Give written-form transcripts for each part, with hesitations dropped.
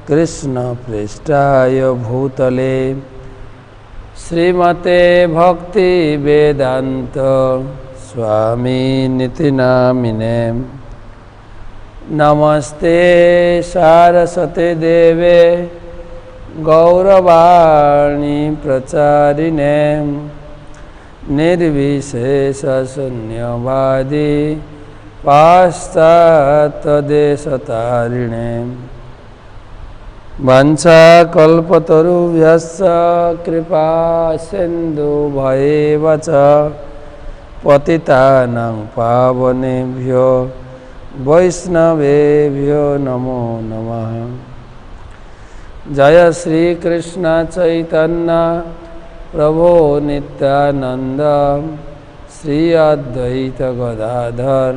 कृष्ण पृष्ठाय भूतले श्रीमते भक्ति वेदांत स्वामी निति नामिने नमस्ते सारस्वते देवे गौरवाणी प्रचारिणे निर्विशेष शून्यवादी पाश्चात्यदेशतारिणे वंशाकल्पतरुभ्यश्च कृपा सिन्धुभ्येव च पतितानां पावनेभ्यो वैष्णवेभ्यो नमो नमः। जय श्री कृष्ण चैतन्य प्रभो नित्यानंद श्री अद्वैत गदाधर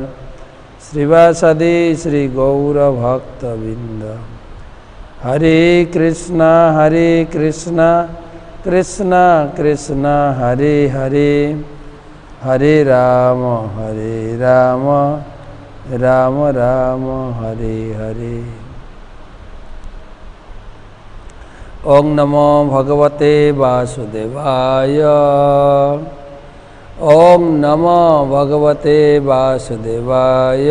श्रीवासदि श्री गौर भक्तबिंद। हरे कृष्ण कृष्ण कृष्ण हरे हरे हरे राम राम राम हरे हरे। ओं नमो भगवते वासुदेवाय। ओं नमो भगवते वासुदेवाय।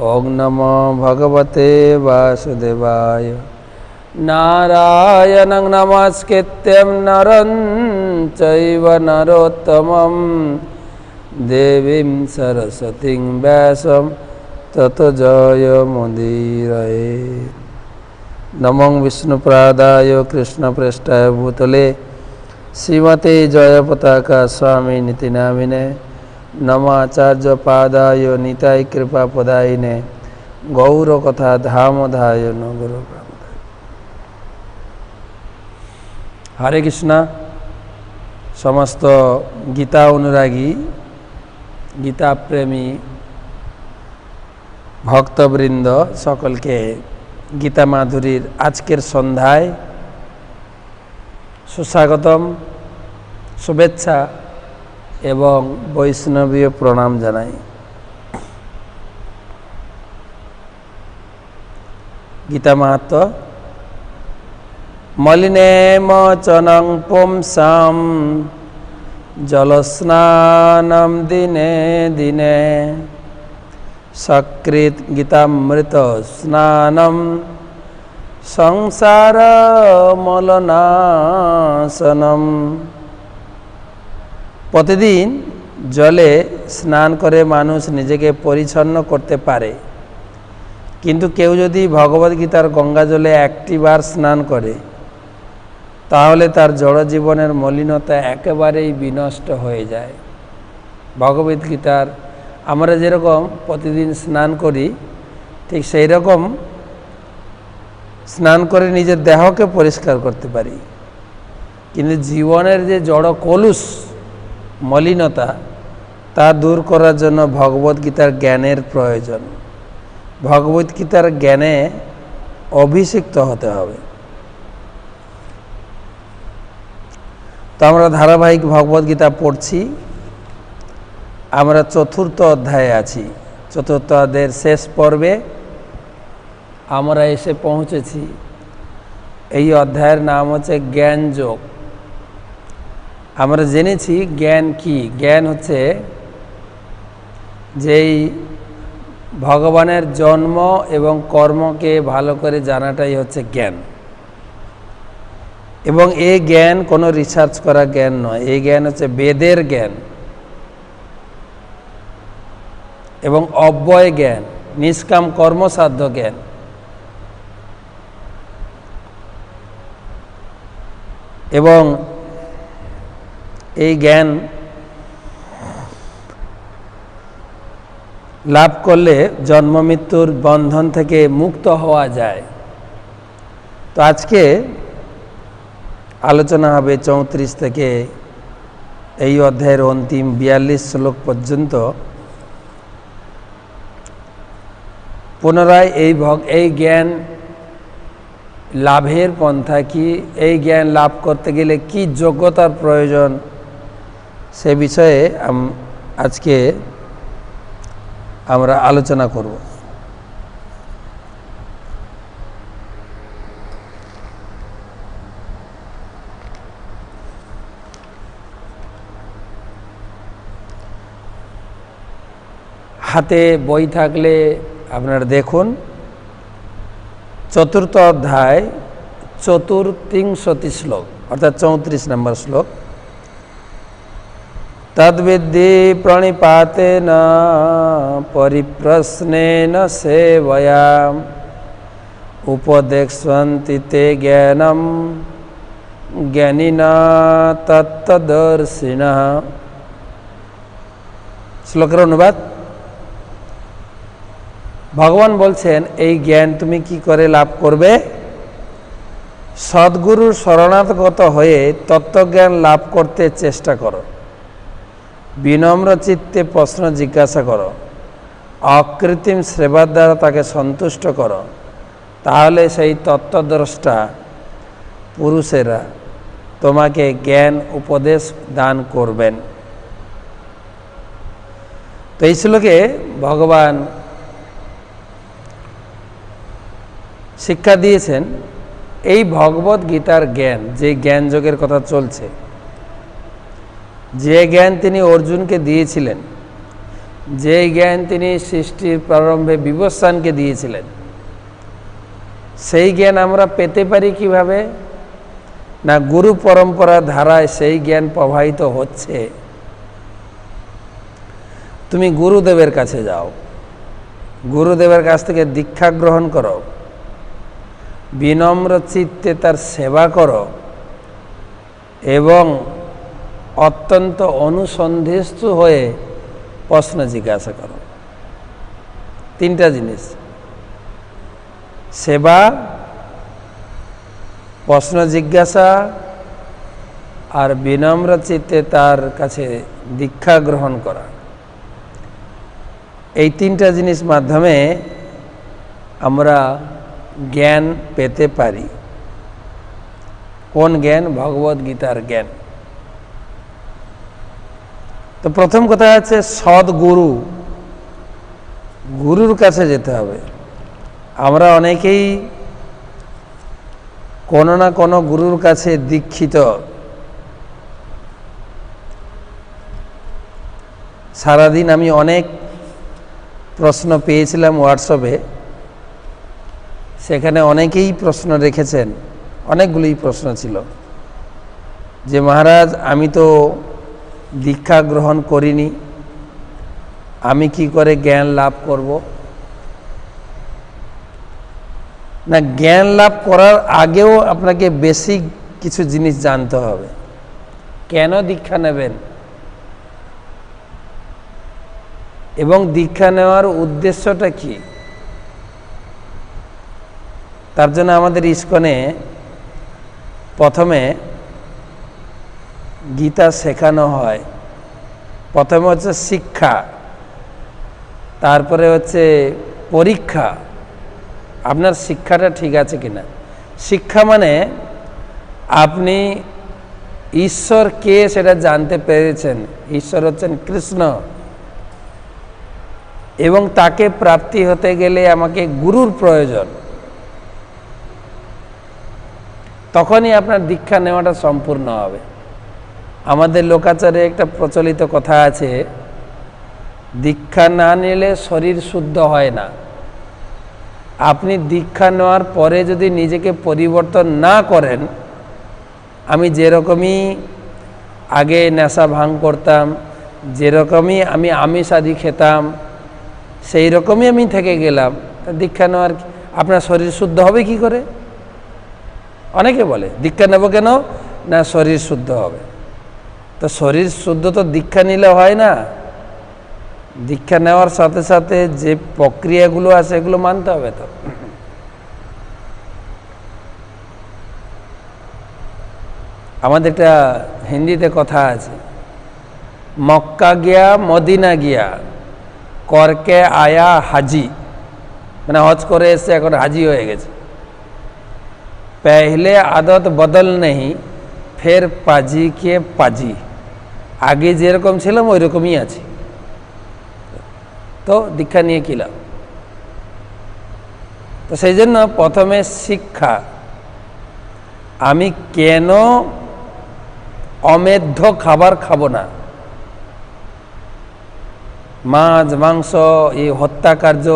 ओं नमो भगवते वासुदेवाय। नारायणं नमस्कृत्यं नरं चैव नरोत्तमं देवीं सरस्वतीं व्यासं ततो जयमुदीरये। नमो विष्णुपादाय कृष्णप्रेष्ठाय भूतले श्रीमते जयपताका स्वामी निति नामिने नमाचार्य पादाय निताय कृपा पदायिने गौर कथा धामधाय नगर। हरे कृष्ण। समस्त गीता अनुरागी गीता प्रेमी भक्तवृंद सकल के गीता माधुरीर आजकेर सन्ध्याय सुस्वागतम शुभेच्छा एवं वैष्णवीय प्रणाम जानाई। गीता महत्व मलिनेमोचनं पुंसां जलस्नानं दिने दिने सकृत गीतामृत स्नानं संसार मलनाशनम। प्रतिदिन जले स्नान करे मानुष निजेके परिच्छन्न करते पारे, किन्तु केउ यदि भगवद गीतार गंगा जले एकटी बार स्नान करे ताहले तार जड़ जीवनेर मलिनता एकेबारेई विनष्ट हये जाए। भगवद गीतार आमरा जेरकम प्रतिदिन स्नान करी ठीक सेई रकम स्नान करे निजेर देहके परिष्कार करते पारी, किन्तु जीवनेर जे जड़ कलुष मलिनता ता दूर करार जन्य भगवद गीतार ज्ञानेर प्रयोजन। भगवद गीतार ज्ञाने अभिषिक्त होते हबे। तो आमरा धाराबाहिक भगवद गीता पढ़ছি। आमरा चतुर्थ अध्याये आছি। चतुर्थ अध्यायेर शेष पर्वे आमरा एसे पहुँचেছি। এই অধ্যায়ের नाम হচ্ছে জ্ঞান যোগ। আমরা জেনেছি জ্ঞান কি। জ্ঞান হচ্ছে যেই ভগবানের জন্ম এবং কর্মকে ভালো করে জানাটাই হচ্ছে জ্ঞান। এবং এই জ্ঞান কোনো রিসার্চ করা জ্ঞান নয়। এই জ্ঞান হচ্ছে বেদের জ্ঞান এবং অব্যয় জ্ঞান, নিষ্কাম কর্মসাধ্য জ্ঞান। এবং এই জ্ঞান লাভ করলে জন্ম মৃত্যুর বন্ধন থেকে মুক্ত হওয়া যায়। তো আজকে আলোচনা হবে 34 থেকে এই অধ্যায়ের অন্তিম 42 শ্লোক পর্যন্ত। পুনরায় এই জ্ঞান লাভের পন্থা কি, এই জ্ঞান লাভ করতে গেলে কি যোগ্যতার প্রয়োজন, সে বিষয়ে আজকে আমরা আলোচনা করব। হাতে বই থাকলে আপনারা দেখুন, 4th অধ্যায় 34 শ্লোক, অর্থাৎ 34 নম্বর শ্লোক। তদ্বিদ্ধি প্রণিপাতেন পরিপ্রশ্নেন সেবয়া উপদেক্ষ্যন্তি তে জ্ঞানম জ্ঞানিনা তত্ত্বদর্শিনঃ। শ্লোকের অনুবাদ, ভগবান বলছেন এই জ্ঞান তুমি কি করে লাভ করবে? সদ্গুরুর শরণাগত হয়ে তত্ত্বজ্ঞান লাভ করতে চেষ্টা করো, বিনম্র চিত্তে প্রশ্ন জিজ্ঞাসা করো, অকৃত্রিম সেবার দ্বারা তাকে সন্তুষ্ট করো, তাহলে সেই তত্ত্বদ্রষ্টা পুরুষেরা তোমাকে জ্ঞান উপদেশ দান করবেন। তো এই শ্লোকে ভগবান শিক্ষা দিয়েছেন এই ভগবত গীতার জ্ঞান, যে জ্ঞান যোগের কথা চলছে, যে জ্ঞান তিনি অর্জুনকে দিয়েছিলেন, যে জ্ঞান তিনি সৃষ্টির প্রারম্ভে বিবস্বানকে দিয়েছিলেন, সেই জ্ঞান আমরা পেতে পারি কিভাবে? না, গুরু পরম্পরা ধারায় সেই জ্ঞান প্রবাহিত হচ্ছে। তুমি গুরুদেবের কাছে যাও, গুরুদেবের কাছ থেকে দীক্ষা গ্রহণ করো, বিনম্র চিত্তে তার সেবা করো এবং অত্যন্ত অনুসন্ধিষ্ঠু হয়ে প্রশ্ন জিজ্ঞাসা করো। 3টা জিনিস, সেবা, প্রশ্ন জিজ্ঞাসা আর বিনম্র চিত্তে তার কাছে দীক্ষা গ্রহণ করা। এই 3টা জিনিস মাধ্যমে আমরা জ্ঞান পেতে পারি। কোন জ্ঞান? ভগবত গীতার জ্ঞান। তো প্রথম কথা আছে সদ্গুরু, গুরুর কাছে যেতে হবে। আমরা অনেকেই কোনো না কোনো গুরুর কাছে দীক্ষিত। সারাদিন আমি অনেক প্রশ্ন পেয়েছিলাম হোয়াটসঅ্যাপে, সেখানে অনেকেই প্রশ্ন রেখেছেন, অনেকগুলোই প্রশ্ন ছিল যে মহারাজ আমি তো দীক্ষা গ্রহণ করিনি, আমি কি করে জ্ঞান লাভ করব? না, জ্ঞান লাভ করার আগেও আপনাকে বেসিক কিছু জিনিস জানতে হবে। কেন দীক্ষা নেবেন এবং দীক্ষা নেওয়ার উদ্দেশ্যটা কি? তার জন্য আমাদের ইস্কনে প্রথমে গীতা শেখানো হয়। প্রথমে হচ্ছে শিক্ষা, তারপরে হচ্ছে পরীক্ষা, আপনার শিক্ষাটা ঠিক আছে কিনা। শিক্ষা মানে আপনি ঈশ্বর কে সেটা জানতে পেরেছেন, ঈশ্বর হচ্ছেন কৃষ্ণ, এবং তাকে প্রাপ্তি হতে গেলে আমাকে গুরুর প্রয়োজন। তখনই আপনার দীক্ষা নেওয়াটা সম্পূর্ণ হবে। আমাদের লোকাচারে একটা প্রচলিত কথা আছে, দীক্ষা না নিলে শরীর শুদ্ধ হয় না। আপনি দীক্ষা নেওয়ার পরে যদি নিজেকে পরিবর্তন না করেন, আমি যেরকমই আগে নেশা ভাঙ করতাম, যেরকমই আমি আমিষ আদি খেতাম, সেই রকমই আমি থেকে গেলাম, দীক্ষা নেওয়ার আপনার শরীর শুদ্ধ হবে কি করে? অনেকে বলে দীক্ষা নেব কেন? না, শরীর শুদ্ধ হবে। তো শরীর শুদ্ধ তো দীক্ষা নিলে হয় না। দীক্ষা নেওয়ার সাথে সাথে যে প্রক্রিয়াগুলো আছে এগুলো মানতে হবে। তো আমাদের একটা হিন্দিতে কথা আছে, মক্কা গিয়া মদিনা গিয়া করকে আয়া হাজি, মানে হজ করে এসে এখন হাজি হয়ে গেছে। पहले आदत बदल नहीं फिर पाजी के पाजी, আগে যেরকম ছিলাম ওই রকমই আছি। তো দীক্ষা নিয়ে কি লাভ? তো সেই জন্য প্রথমে শিক্ষা, আমি কেন অমেধ্য খাবার খাবো না, মাছ মাংস, এই হত্যাকার্য,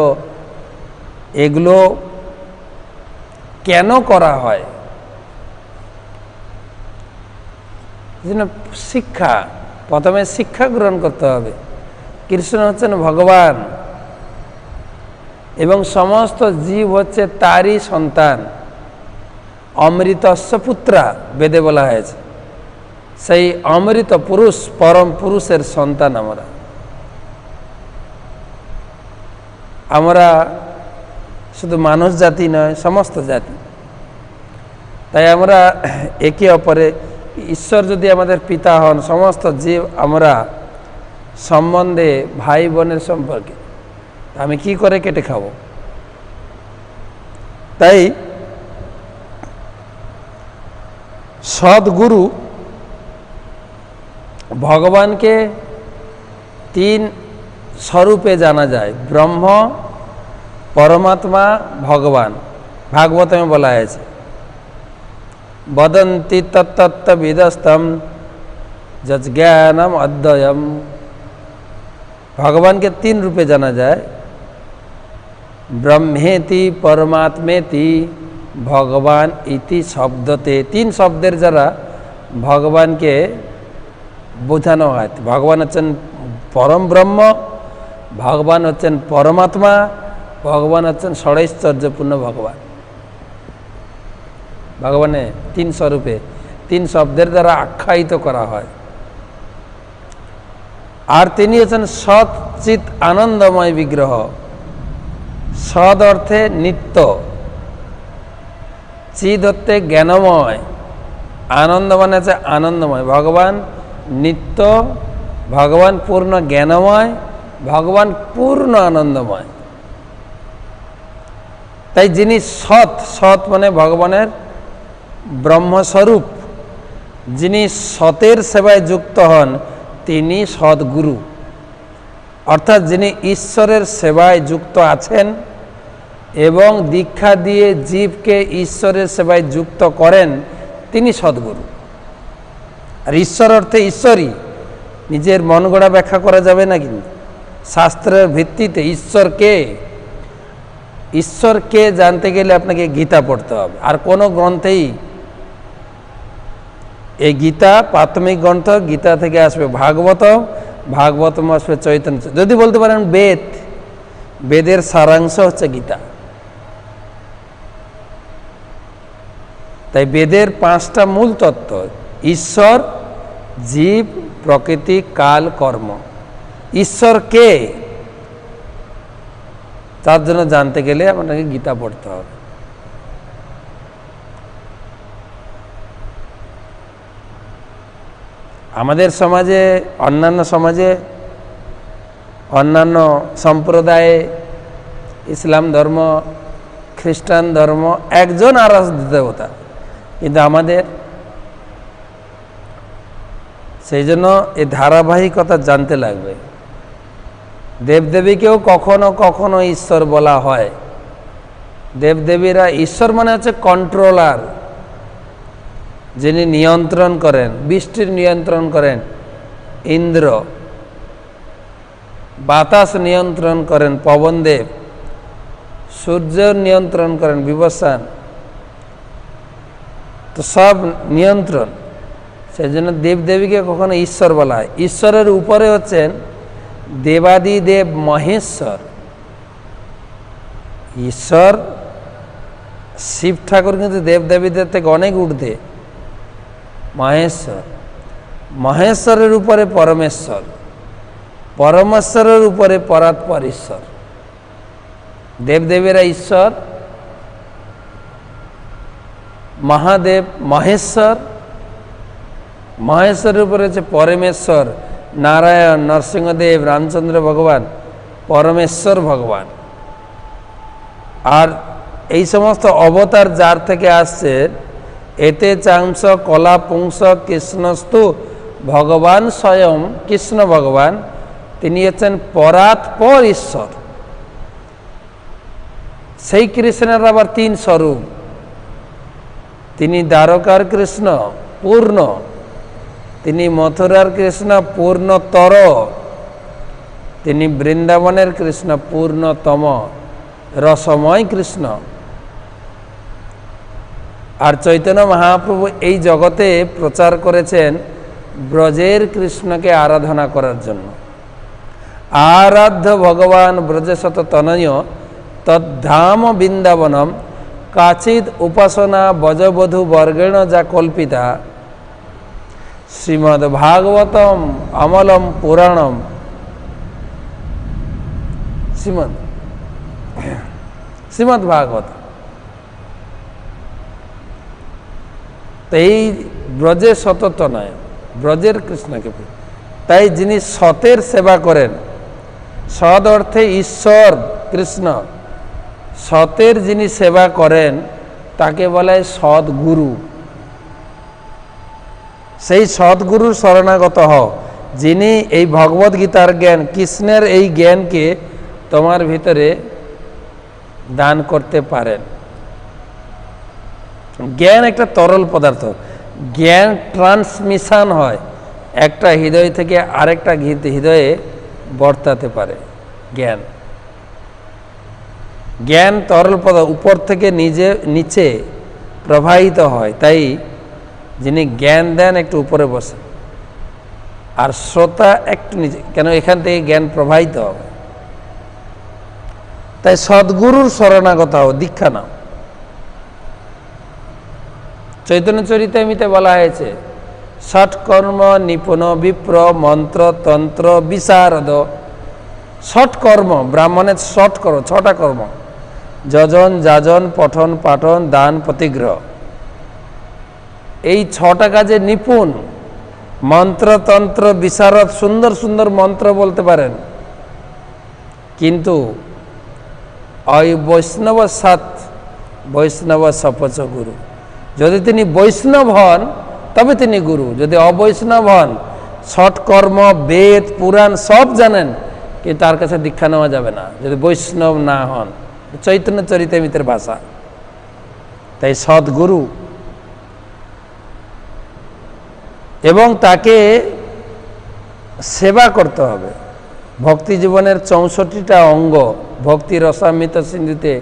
এগুলো কেন করা হয়? শিক্ষা, প্রথমে শিক্ষা গ্রহণ করতে হবে। কৃষ্ণ হচ্ছেন ভগবান এবং সমস্ত জীব হচ্ছে তারই সন্তান। অমৃতস্য পুত্রা বেদে বলা হয়েছে। সেই অমৃত পুরুষ, পরম পুরুষের সন্তান আমরা। আমরা শুধু মানুষ জাতি নয়, সমস্ত জাতি। তাই আমরা একে অপরে, ঈশ্বর যদি আমাদের পিতা হন, সমস্ত জীব আমরা সম্বন্ধে ভাই বোনের সম্পর্কে, আমি কি করে কেটে খাবো? তাই সদ্গুরু ভগবানকে তিন স্বরূপে জানা যায়: ব্রহ্ম, পরমাত্মা, ভগবান। ভাগবতমে বলা হয়েছে, বদন্তি তত্ত্ববিদস্তম যজ্ঞানম অদ্বয়ম। ভগবানকে তিন রূপে জানা যায়: ব্রহ্মেতি পরমাত্মেতি ভগবান ইতি শব্দতে। তিন শব্দের দ্বারা ভগবানকে বোঝানো হয়। ভগবান হচ্ছেন পরম ব্রহ্ম, ভগবান হচ্ছেন পরমাত্মা, ভগবান হচ্ছেন ষড়ৈশ্বর্যপূর্ণ ভগবান। ভগবানে তিন স্বরূপে, তিন শব্দের দ্বারা আখ্যায়িত করা হয়। আর তিনি হচ্ছেন সৎ চিৎ আনন্দময় বিগ্রহ। সদ অর্থে নিত্য, চিৎ অর্থে জ্ঞানময়, আনন্দ মানে হচ্ছে আনন্দময়। ভগবান নিত্য, ভগবান পূর্ণ জ্ঞানময়, ভগবান পূর্ণ আনন্দময়। তাই যিনি সৎ, সৎ মানে ভগবানের ব্রহ্মস্বরূপ, যিনি সতের সেবায় যুক্ত হন তিনি সদ্গুরু। অর্থাৎ যিনি ঈশ্বরের সেবায় যুক্ত আছেন এবং দীক্ষা দিয়ে জীবকে ঈশ্বরের সেবায় যুক্ত করেন, তিনি সদ্গুরু। আর ঈশ্বর অর্থে ঈশ্বরই, নিজের মন গড়া ব্যাখ্যা করা যাবে না। কিন্তু শাস্ত্রের ভিত্তিতে ঈশ্বরকে জানতে গেলে আপনাকে গীতা পড়তে হবে। আর কোনো গ্রন্থেই, এই গীতা প্রাথমিক গ্রন্থ, গীতা থেকে আসবে ভাগবতম, ভাগবতম আসবে চৈতন্য। যদি বলতে পারেন বেদ, বেদের সারাংশ হচ্ছে গীতা। তাই বেদের পাঁচটা মূল তত্ত্ব: ঈশ্বর, জীব, প্রকৃতি, কাল, কর্ম। ঈশ্বর কে, তার জন্য জানতে গেলে আপনাকে গীতা পড়তে হবে। আমাদের সমাজে, অন্যান্য সমাজে, অন্যান্য সম্প্রদায়ে, ইসলাম ধর্ম, খ্রিস্টান ধর্ম, একজন আরাধ্য দেবতা, কিন্তু আমাদের সেই জন্য এই ধারাবাহিকতা জানতে লাগবে। দেবদেবীকেও কখনো কখনো ঈশ্বর বলা হয়। দেবদেবীরা, ঈশ্বর মানে হচ্ছে কন্ট্রোলার, যিনি নিয়ন্ত্রণ করেন, বৃষ্টির নিয়ন্ত্রণ করেন ইন্দ্র, বাতাস নিয়ন্ত্রণ করেন পবনদেব, সূর্য নিয়ন্ত্রণ করেন বিবস্বান। তো সব নিয়ন্ত্রণ, সেই জন্য দেবদেবীকে কখনো ঈশ্বর বলা হয়। ঈশ্বরের উপরে হচ্ছেন দেবাদিদেব মহেশ্বর। ঈশ্বর শিব ঠাকুর কিন্তু দেবদেবীদের থেকে অনেক ঊর্ধ্বে, মহেশ্বর। মহেশ্বরের উপরে পরমেশ্বর, পরমেশ্বরের উপরে পরাৎপর ঈশ্বর। দেবদেবীরা ঈশ্বর, মহাদেব মহেশ্বর, মহেশ্বরের উপরে হচ্ছে পরমেশ্বর, নারায়ণ, নরসিংহদেব, রামচন্দ্র ভগবান, পরমেশ্বর ভগবান। আর এই সমস্ত অবতার যার থেকে আসছে, এতে চাংস কলা পুংস কৃষ্ণস্তু ভগবান স্বয়ং, কৃষ্ণ ভগবান, তিনি হচ্ছেন পরাৎপর ঈশ্বর। সেই কৃষ্ণের আবার তিন স্বরূপ। তিনি দ্বারকার কৃষ্ণ পূর্ণ, তিনি মথুরার কৃষ্ণ পূর্ণতর, তিনি বৃন্দাবনের কৃষ্ণ, পূর্ণতম রসময় কৃষ্ণ। আর চৈতন্য মহাপ্রভু এই জগতে প্রচার করেছেন ব্রজের কৃষ্ণকে আরাধনা করার জন্য। আরাধ্য ভগবান ব্রজেশত তনয় তদ্ধাম বৃন্দাবনম কাচিদ উপাসনা বজবধূ বর্গেণ যা কল্পিতা শ্রীমদ্ ভাগবতম অমলম পুরাণম। শ্রীমদ্ ভাগবত। তো এই ব্রজের সতত নয়, ব্রজের কৃষ্ণকে, তাই যিনি সতের সেবা করেন, সৎ অর্থে ঈশ্বর কৃষ্ণ, সতের যিনি সেবা করেন তাকে বলা হয় সদ্গুরু। সেই সদ্গুরুর শরণাগত হও, যিনি এই ভগবদ গীতার জ্ঞান, কৃষ্ণের এই জ্ঞানকে তোমার ভিতরে দান করতে পারেন। জ্ঞান একটা তরল পদার্থ, জ্ঞান ট্রান্সমিশন হয়, একটা হৃদয় থেকে আরেকটা হৃদয়ে বর্তাতে পারে। জ্ঞান জ্ঞান তরল পদার্থ, উপর থেকে নিচে প্রবাহিত হয়। তাই যিনি জ্ঞান দেন একটু উপরে বসে, আর শ্রোতা একটু নিচে, কেন এখান থেকে জ্ঞান প্রবাহিত হবে। তাই সদ্গুরুর শরণাগত হও, দীক্ষা নাও। চৈতন্য চরিতামৃতে বলা হয়েছে ষটকর্ম নিপুণ বিপ্র মন্ত্র তন্ত্র বিশারদ। ষটকর্ম, ব্রাহ্মণের ষটকর্ম, ছটা কর্ম: যজন, যাজন, পঠন, পাঠন, দান, প্রতিগ্রহ। এই ছটা কাজে নিপুণ। মন্ত্রতন্ত্র বিশারদ, সুন্দর সুন্দর মন্ত্র বলতে পারেন, কিন্তু ওই বৈষ্ণব সাত, বৈষ্ণব সপচ গুরু। যদি তিনি বৈষ্ণব হন তবে তিনি গুরু, যদি অবৈষ্ণব হন, ষটকর্ম, বেদ, পুরাণ সব জানেন, কিন্তু তার কাছে দীক্ষা নেওয়া যাবে না যদি বৈষ্ণব না হন। চৈতন্য চরিতামৃতের ভাষা। তাই সদ্গুরু, এবং তাকে সেবা করতে হবে। ভক্তি জীবনের 64টা অঙ্গ ভক্তি রসামৃত সিন্ধুতে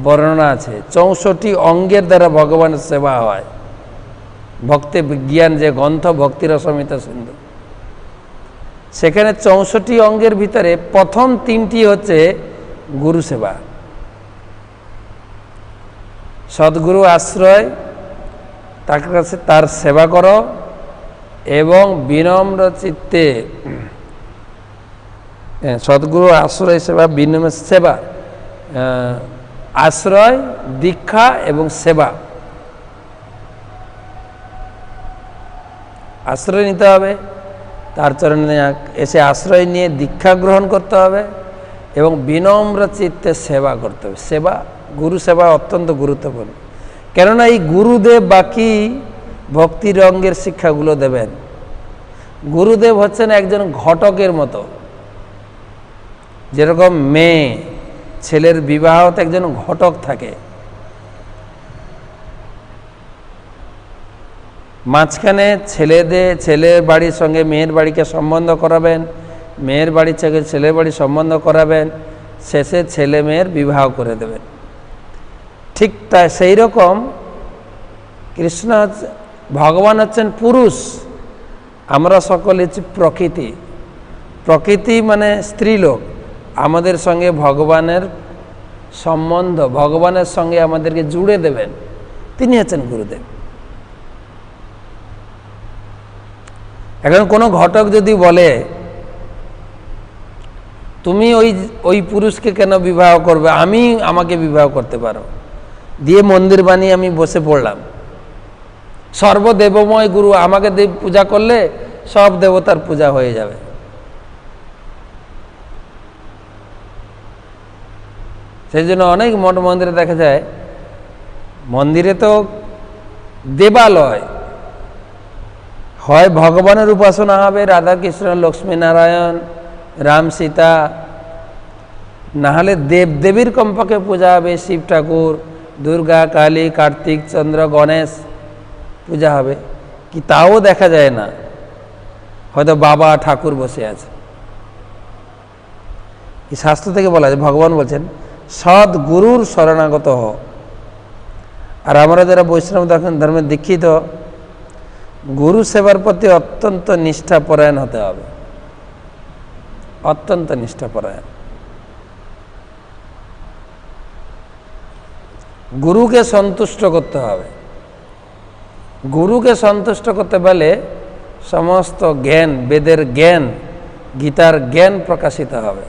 বর্ণনা আছে। 64 অঙ্গের দ্বারা ভগবানের সেবা হয়। ভক্তি বিজ্ঞান যে গ্রন্থ ভক্তি রসামৃত সিন্ধু, সেখানে 64 অঙ্গের ভিতরে প্রথম 3টি হচ্ছে গুরু সেবা। সদ্গুরু আশ্রয়, তার কাছে তার সেবা করো, এবং বিনম্র চিত্তে সদ্গুরু আশ্রয় সেবা, বিনম্র সেবা, আশ্রয়, দীক্ষা এবং সেবা। আশ্রয় নিতে হবে, তার চরণে এসে আশ্রয় নিয়ে দীক্ষা গ্রহণ করতে হবে, এবং বিনম্র চিত্তে সেবা করতে হবে। সেবা, গুরু সেবা অত্যন্ত গুরুত্বপূর্ণ। কেননা এই গুরুদেব বাকি ভক্তির অঙ্গের শিক্ষাগুলো দেবেন। গুরুদেব হচ্ছেন একজন ঘটকের মতো। যেরকম মেয়ে ছেলের বিবাহতে একজন ঘটক থাকে, মাঝখানে ছেলের বাড়ির সঙ্গে মেয়ের বাড়িকে সম্বন্ধ করাবেন, মেয়ের বাড়ির থেকে ছেলের বাড়ি সম্বন্ধ করাবেন, শেষে ছেলে মেয়ের বিবাহ করে দেবেন। ঠিক তাই সেই রকম কৃষ্ণ, ভগবান হচ্ছেন পুরুষ, আমরা সকলে হচ্ছে প্রকৃতি। প্রকৃতি মানে স্ত্রীলোক। আমাদের সঙ্গে ভগবানের সম্বন্ধ, ভগবানের সঙ্গে আমাদেরকে জুড়ে দেবেন, তিনি হচ্ছেন গুরুদেব। এখন কোনো ঘটক যদি বলে তুমি ওই পুরুষকে কেন বিবাহ করবে, আমাকে বিবাহ করতে পারো, দিয়ে মন্দির বানিয়ে আমি বসে পড়লাম, সর্বদেবময় গুরু, আমাকে দেব পূজা করলে সব দেবতার পূজা হয়ে যাবে। সেই জন্য অনেক মঠ মন্দিরে দেখা যায়, মন্দিরে তো দেবালয় হয় ভগবানের উপাসনা হবে, রাধা কৃষ্ণ লক্ষ্মী নারায়ণ রাম সীতা, নাহলে দেবদেবীর কমপক্ষে পূজা হবে, শিব ঠাকুর, দুর্গা, কালী, কার্তিক, চন্দ্র, গণেশ পূজা হবে। কি তাও দেখা যায় না, হয়তো বাবা ঠাকুর বসে আছে। এই শাস্ত্র থেকে বলা যায়, ভগবান বলছেন সৎ গুরুর শরণাগত হ। আর আমরা যারা বৈষ্ণব ধর্মে দীক্ষিত, গুরু সেবার প্রতি অত্যন্ত নিষ্ঠাপরায়ণ হতে হবে, অত্যন্ত নিষ্ঠাপরায়ণ। গুরুকে সন্তুষ্ট করতে হবে। গুরুকে সন্তুষ্ট করতে পারলে সমস্ত জ্ঞান, বেদের জ্ঞান, গীতার জ্ঞান প্রকাশিত হবে।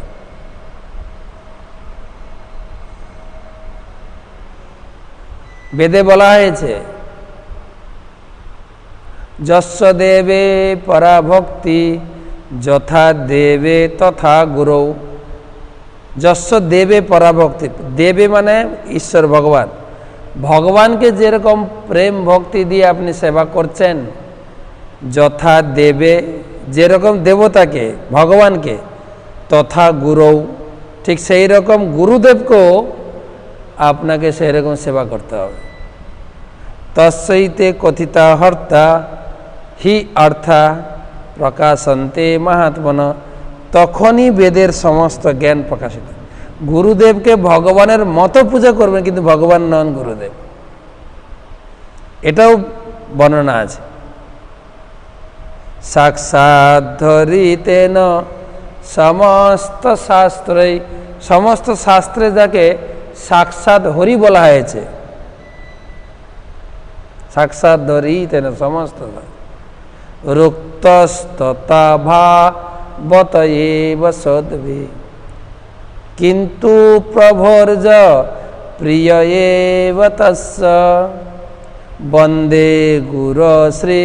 বেদে বলা হয়েছে যস্য দেবে পরাভক্তি যথা দেবে তথা গুরু। যস্য দেবে পরাভক্তি, দেবে মানে ঈশ্বর ভগবান, ভগবানকে যেরকম প্রেম ভক্তি দিয়ে আপনি সেবা করছেন, যথা দেবে যেরকম দেবতাকে ভগবানকে, তথা গুরু ঠিক সেই রকম গুরুদেবকেও আপনাকে সেই রকম সেবা করতে হবে। তস্যৈতে কথিতা হর্তা হি অর্থা প্রকাশন্তে মহাত্মন, তখনই বেদের সমস্ত জ্ঞান প্রকাশিত। গুরুদেবকে ভগবানের মতো পূজা করবেন, কিন্তু ভগবান নন গুরুদেব, এটাও বর্ণনা আছে। সাক্ষাৎ ধরিতেন সমস্ত শাস্ত্রই, সমস্ত শাস্ত্রে যাকে সাক্ষাৎ হরি বলা হয়েছে, সাক্ষাৎ ধরিতেন সমস্ত রুক্তস্ততা ভাবত এব সদ্ভি কিন্তু প্রভর্জ প্রিয় এব তস্য বন্দে গুরু শ্রী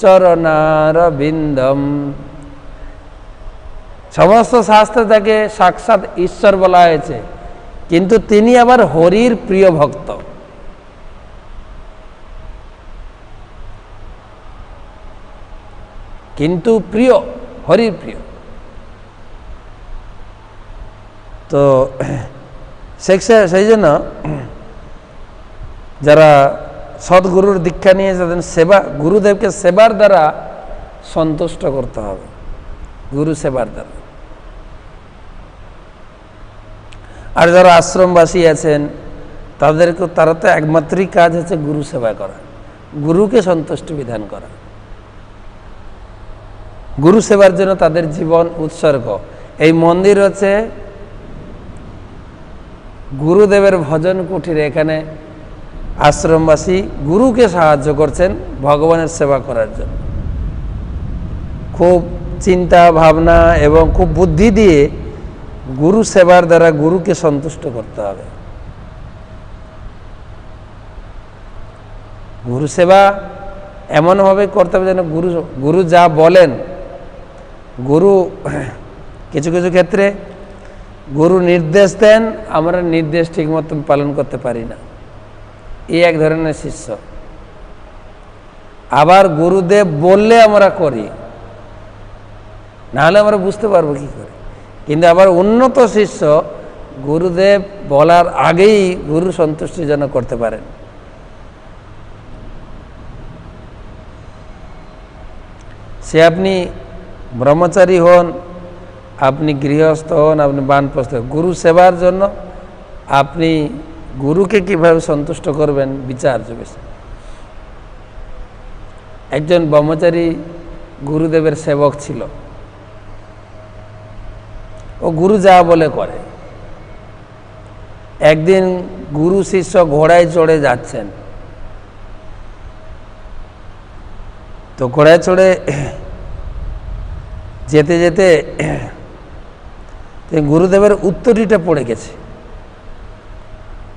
চরণারবিন্দম। সমস্ত শাস্ত্রে তাকে সাক্ষাৎ ঈশ্বর বলা হয়েছে, কিন্তু তিনি আবার হরির প্রিয় ভক্ত। কিন্তু প্রিয়, হরির প্রিয়। তো সেই জন্য যারা সদ্গুরুর দীক্ষা নিয়ে তাদের সেবা, গুরুদেবকে সেবার দ্বারা সন্তুষ্ট করতে হবে, গুরু সেবার দ্বারা। আর যারা আশ্রমবাসী আছেন তারা তো একমাত্রই কাজ হচ্ছে গুরু সেবা করা, গুরুকে সন্তুষ্ট বিধান করা, গুরু সেবার জন্য তাদের জীবন উৎসর্গ। এই মন্দির হচ্ছে গুরুদেবের ভজন কুঠির, এখানে আশ্রমবাসী গুরুকে সাহায্য করছেন ভগবানের সেবা করার জন্য। খুব চিন্তা ভাবনা এবং খুব বুদ্ধি দিয়ে গুরু সেবার দ্বারা গুরুকে সন্তুষ্ট করতে হবে। গুরু সেবা এমনভাবে করতে হবে যেন গুরু যা বলেন, গুরু কিছু কিছু ক্ষেত্রে গুরু নির্দেশ দেন, আমরা নির্দেশ ঠিক মতন পালন করতে পারি না, এই এক ধরনের শিষ্য। আবার গুরুদেব বললে আমরা করি, নাহলে আমরা বুঝতে পারবো কি করে। কিন্তু আবার উন্নত শিষ্য গুরুদেব বলার আগেই গুরু সন্তুষ্টি যেন করতে পারেন। সে আপনি ব্রহ্মচারী হন, আপনি গৃহস্থ হন, আপনি বানপ্রস্থ হন, গুরু সেবার জন্য আপনি গুরুকে কিভাবে সন্তুষ্ট করবেন বিচার্য বিষয়। একজন ব্রহ্মচারী গুরুদেবের সেবক ছিল, ও গুরু যা বলে করে। একদিন গুরু শিষ্য ঘোড়ায় চড়ে যাচ্ছেন, তো ঘোড়ায় চড়ে যেতে যেতে গুরুদেবের উত্তরীটা পড়ে গেছে।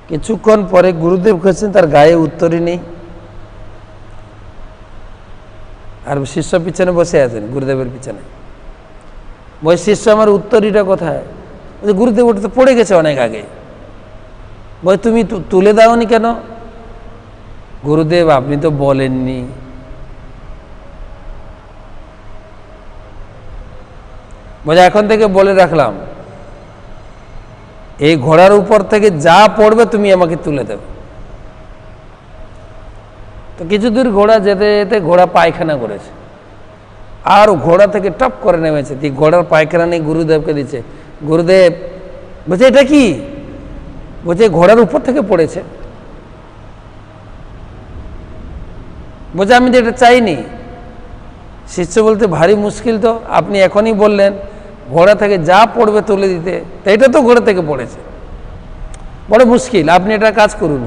কিছুক্ষণ পরে গুরুদেব খুঁজছেন, তার গায়ে উত্তরী নেই, আর শিষ্য পিছনে বসে আছেন, গুরুদেবের পিছনে। ওই শিষ্য, আমার উত্তরীটা কোথায়? গুরুদেব ওটা তো পড়ে গেছে অনেক আগে। বই তুমি তুলে দাওনি কেন? গুরুদেব আপনি তো বলেননি। বলে এখন থেকে বলে রাখলাম, এই ঘোড়ার উপর থেকে যা পড়বে তুমি আমাকে তুলে দেবে। তো কিছু দূর ঘোড়া যেতে যেতে ঘোড়া পায়খানা করেছে, আর ঘোড়া থেকে টপ করে নেমেছে। ঘোড়ার পায়খানা নিয়ে গুরুদেবকে দিচ্ছে, গুরুদেব বলছে এটা কি? বলছে ঘোড়ার উপর থেকে পড়েছে। বলছে আমি তো এটা চাইনি। শিষ্য বলতে ভারী মুশকিল তো, আপনি এখনই বললেন ঘোড়া থেকে যা পড়বে তুলে দিতে, তো এটা তো ঘোড়া থেকে পড়েছে, বড় মুশকিল। আপনি এটা কাজ করুন,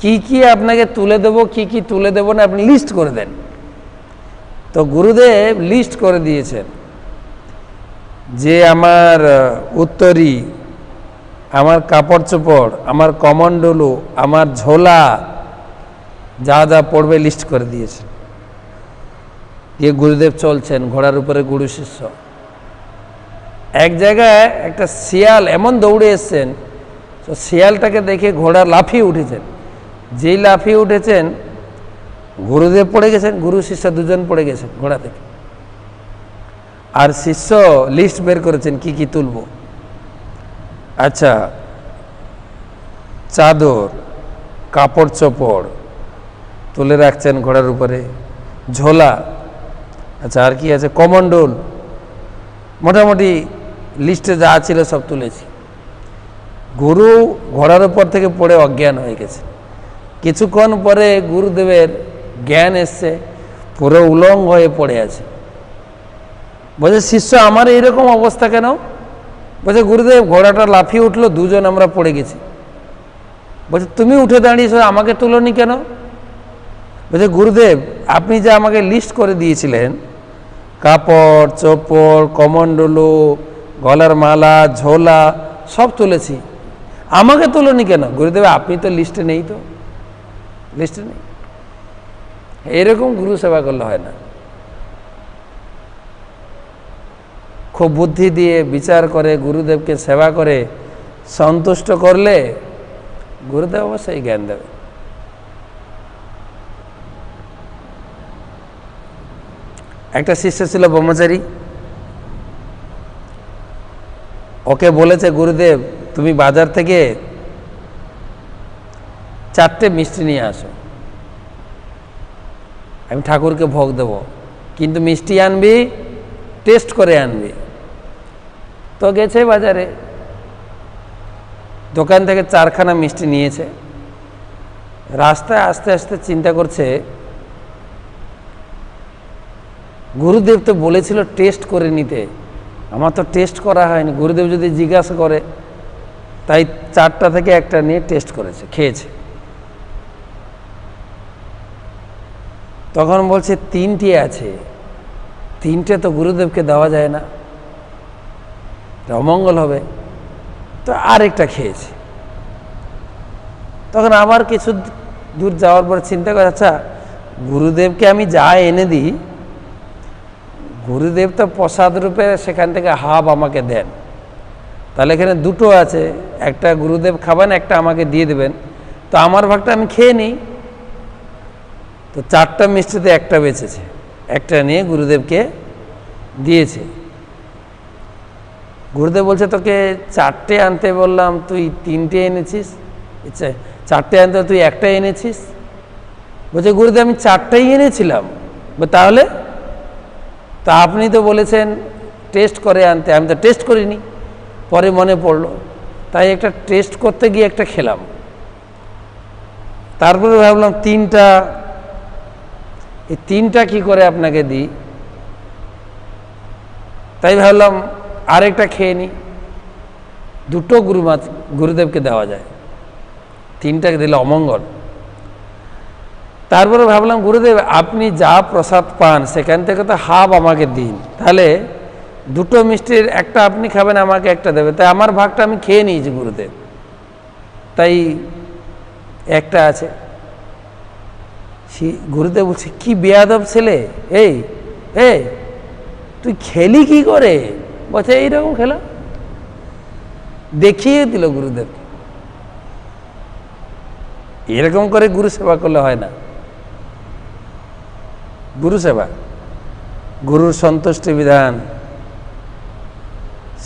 কি কি আপনাকে তুলে দেবো, কি কি তুলে দেবো না আপনি লিস্ট করে দেন। তো গুরুদেব লিস্ট করে দিয়েছেন যে আমার উত্তরী, আমার কাপড় চোপড়, আমার কমণ্ডলু, আমার ঝোলা, যা যা পড়বে লিস্ট করে দিয়েছেন। দিয়ে গুরুদেব চলছেন, ঘোড়ার উপরে গুরু শিষ্য। এক জায়গায় একটা শিয়াল এমন দৌড়ে এসছেন, তো শিয়ালটাকে দেখে ঘোড়া লাফিয়ে উঠেছেন। যেই লাফিয়ে উঠেছেন গুরুদেব পড়ে গেছেন, গুরু শিষ্য দুজন পড়ে গেছেন ঘোড়া থেকে। আর শিষ্য লিস্ট বের করেছেন কি কি তুলব। আচ্ছা, চাদর, কাপড় চোপড় তুলে রাখছেন ঘোড়ার উপরে, ঝোলা, আচ্ছা আর কি আছে, কমণ্ডল, মোটামুটি লিস্টে যা ছিল সব তুলেছি। গুরু ঘোড়ার উপর থেকে পড়ে অজ্ঞান হয়ে গেছে। কিছুক্ষণ পরে গুরুদেবের জ্ঞান এসছে, পুরো উলঙ্গ হয়ে পড়ে আছে। বলছে শিষ্য আমার এইরকম অবস্থা কেন? বলছে গুরুদেব ঘোড়াটা লাফিয়ে উঠলো, দুজন আমরা পড়ে গেছি। বলছে তুমি উঠে দাঁড়িয়েছো, আমাকে তুলোনি কেন? বলছে গুরুদেব আপনি যে আমাকে লিস্ট করে দিয়েছিলেন, কাপড় চোপড়, কমণ্ডলু, গলার মালা, ঝোলা সব তুলেছি, আমাকে তুলোনি কেন? গুরুদেব আপনি তো লিস্টে নেই, তো লিস্টে নেই। এরকম গুরু সেবা করলে হয় না। খুব বুদ্ধি দিয়ে বিচার করে গুরুদেবকে সেবা করে সন্তুষ্ট করলে গুরুদেব অবশ্যই জ্ঞান দেবে। একটা শিষ্য ছিল ব্রহ্মচারী, ওকে বলেছে গুরুদেব তুমি বাজার থেকে 4টে মিষ্টি নিয়ে আসো, আমি ঠাকুরকে ভোগ দেব, কিন্তু মিষ্টি আনবি টেস্ট করে আনবি। তো গেছে বাজারে, দোকান থেকে 4খানা মিষ্টি নিয়েছে। রাস্তায় আস্তে আস্তে চিন্তা করছে গুরুদেব তো বলেছিল টেস্ট করে নিতে, আমার তো টেস্ট করা হয়নি। গুরুদেব যদি জিজ্ঞাসা করে, তাই 4টা থেকে একটা নিয়ে টেস্ট করেছে, খেয়েছে। তখন বলছে 3টে আছে, 3টে তো গুরুদেবকে দেওয়া যায় না, অমঙ্গল হবে, তো আরেকটা খেয়েছে। তখন আবার কিছু দূর যাওয়ার পর চিন্তা করে, আচ্ছা গুরুদেবকে আমি যা এনে দিই, গুরুদেব তো প্রসাদ রূপে সেখান থেকে হাফ আমাকে দেন, তাহলে এখানে 2টো আছে, একটা গুরুদেব খাবেন, একটা আমাকে দিয়ে দেবেন, তো আমার ভাগটা আমি খেয়ে নিই। তো 4টা মিষ্টিতে একটা বেঁচেছে, একটা নিয়ে গুরুদেবকে দিয়েছে। গুরুদেব বলছে তোকে 4টে আনতে বললাম, তুই 3টে এনেছিস, 4টে আনতে তুই একটা এনেছিস। বলছে গুরুদেব আমি 4টাই এনেছিলাম। তাহলে তা আপনি তো বলেছেন টেস্ট করে আনতে, আমি তো টেস্ট করিনি। পরে মনে পড়লো, তাই একটা টেস্ট করতে গিয়ে একটা খেলাম। তারপরে ভাবলাম 3টা, এই 3টা কি করে আপনাকে দিই, তাই ভাবলাম আরেকটা খেয়ে নিই, 2টো গুরুদেবকে দেওয়া যায়, 3টাকে দিলে অমঙ্গল। তারপরে ভাবলাম গুরুদেব আপনি যা প্রসাদ পান সেখান থেকে তো হাফ আমাকে দিন, তাহলে 2টো মিষ্টির একটা আপনি খাবেন, আমাকে একটা দেবে, তাই আমার ভাগটা আমি খেয়ে নিয়েছি গুরুদেব, তাই একটা আছে। গুরুদেব বলছে কি বেয়াদব ছেলে, এই এই তুই খেলি কি করে? বলছে এইরকম খেলা, দেখিয়ে দিল গুরুদেব। এরকম করে গুরু সেবা করলে হয় না। গুরু সেবা, গুরুর সন্তুষ্টি বিধান।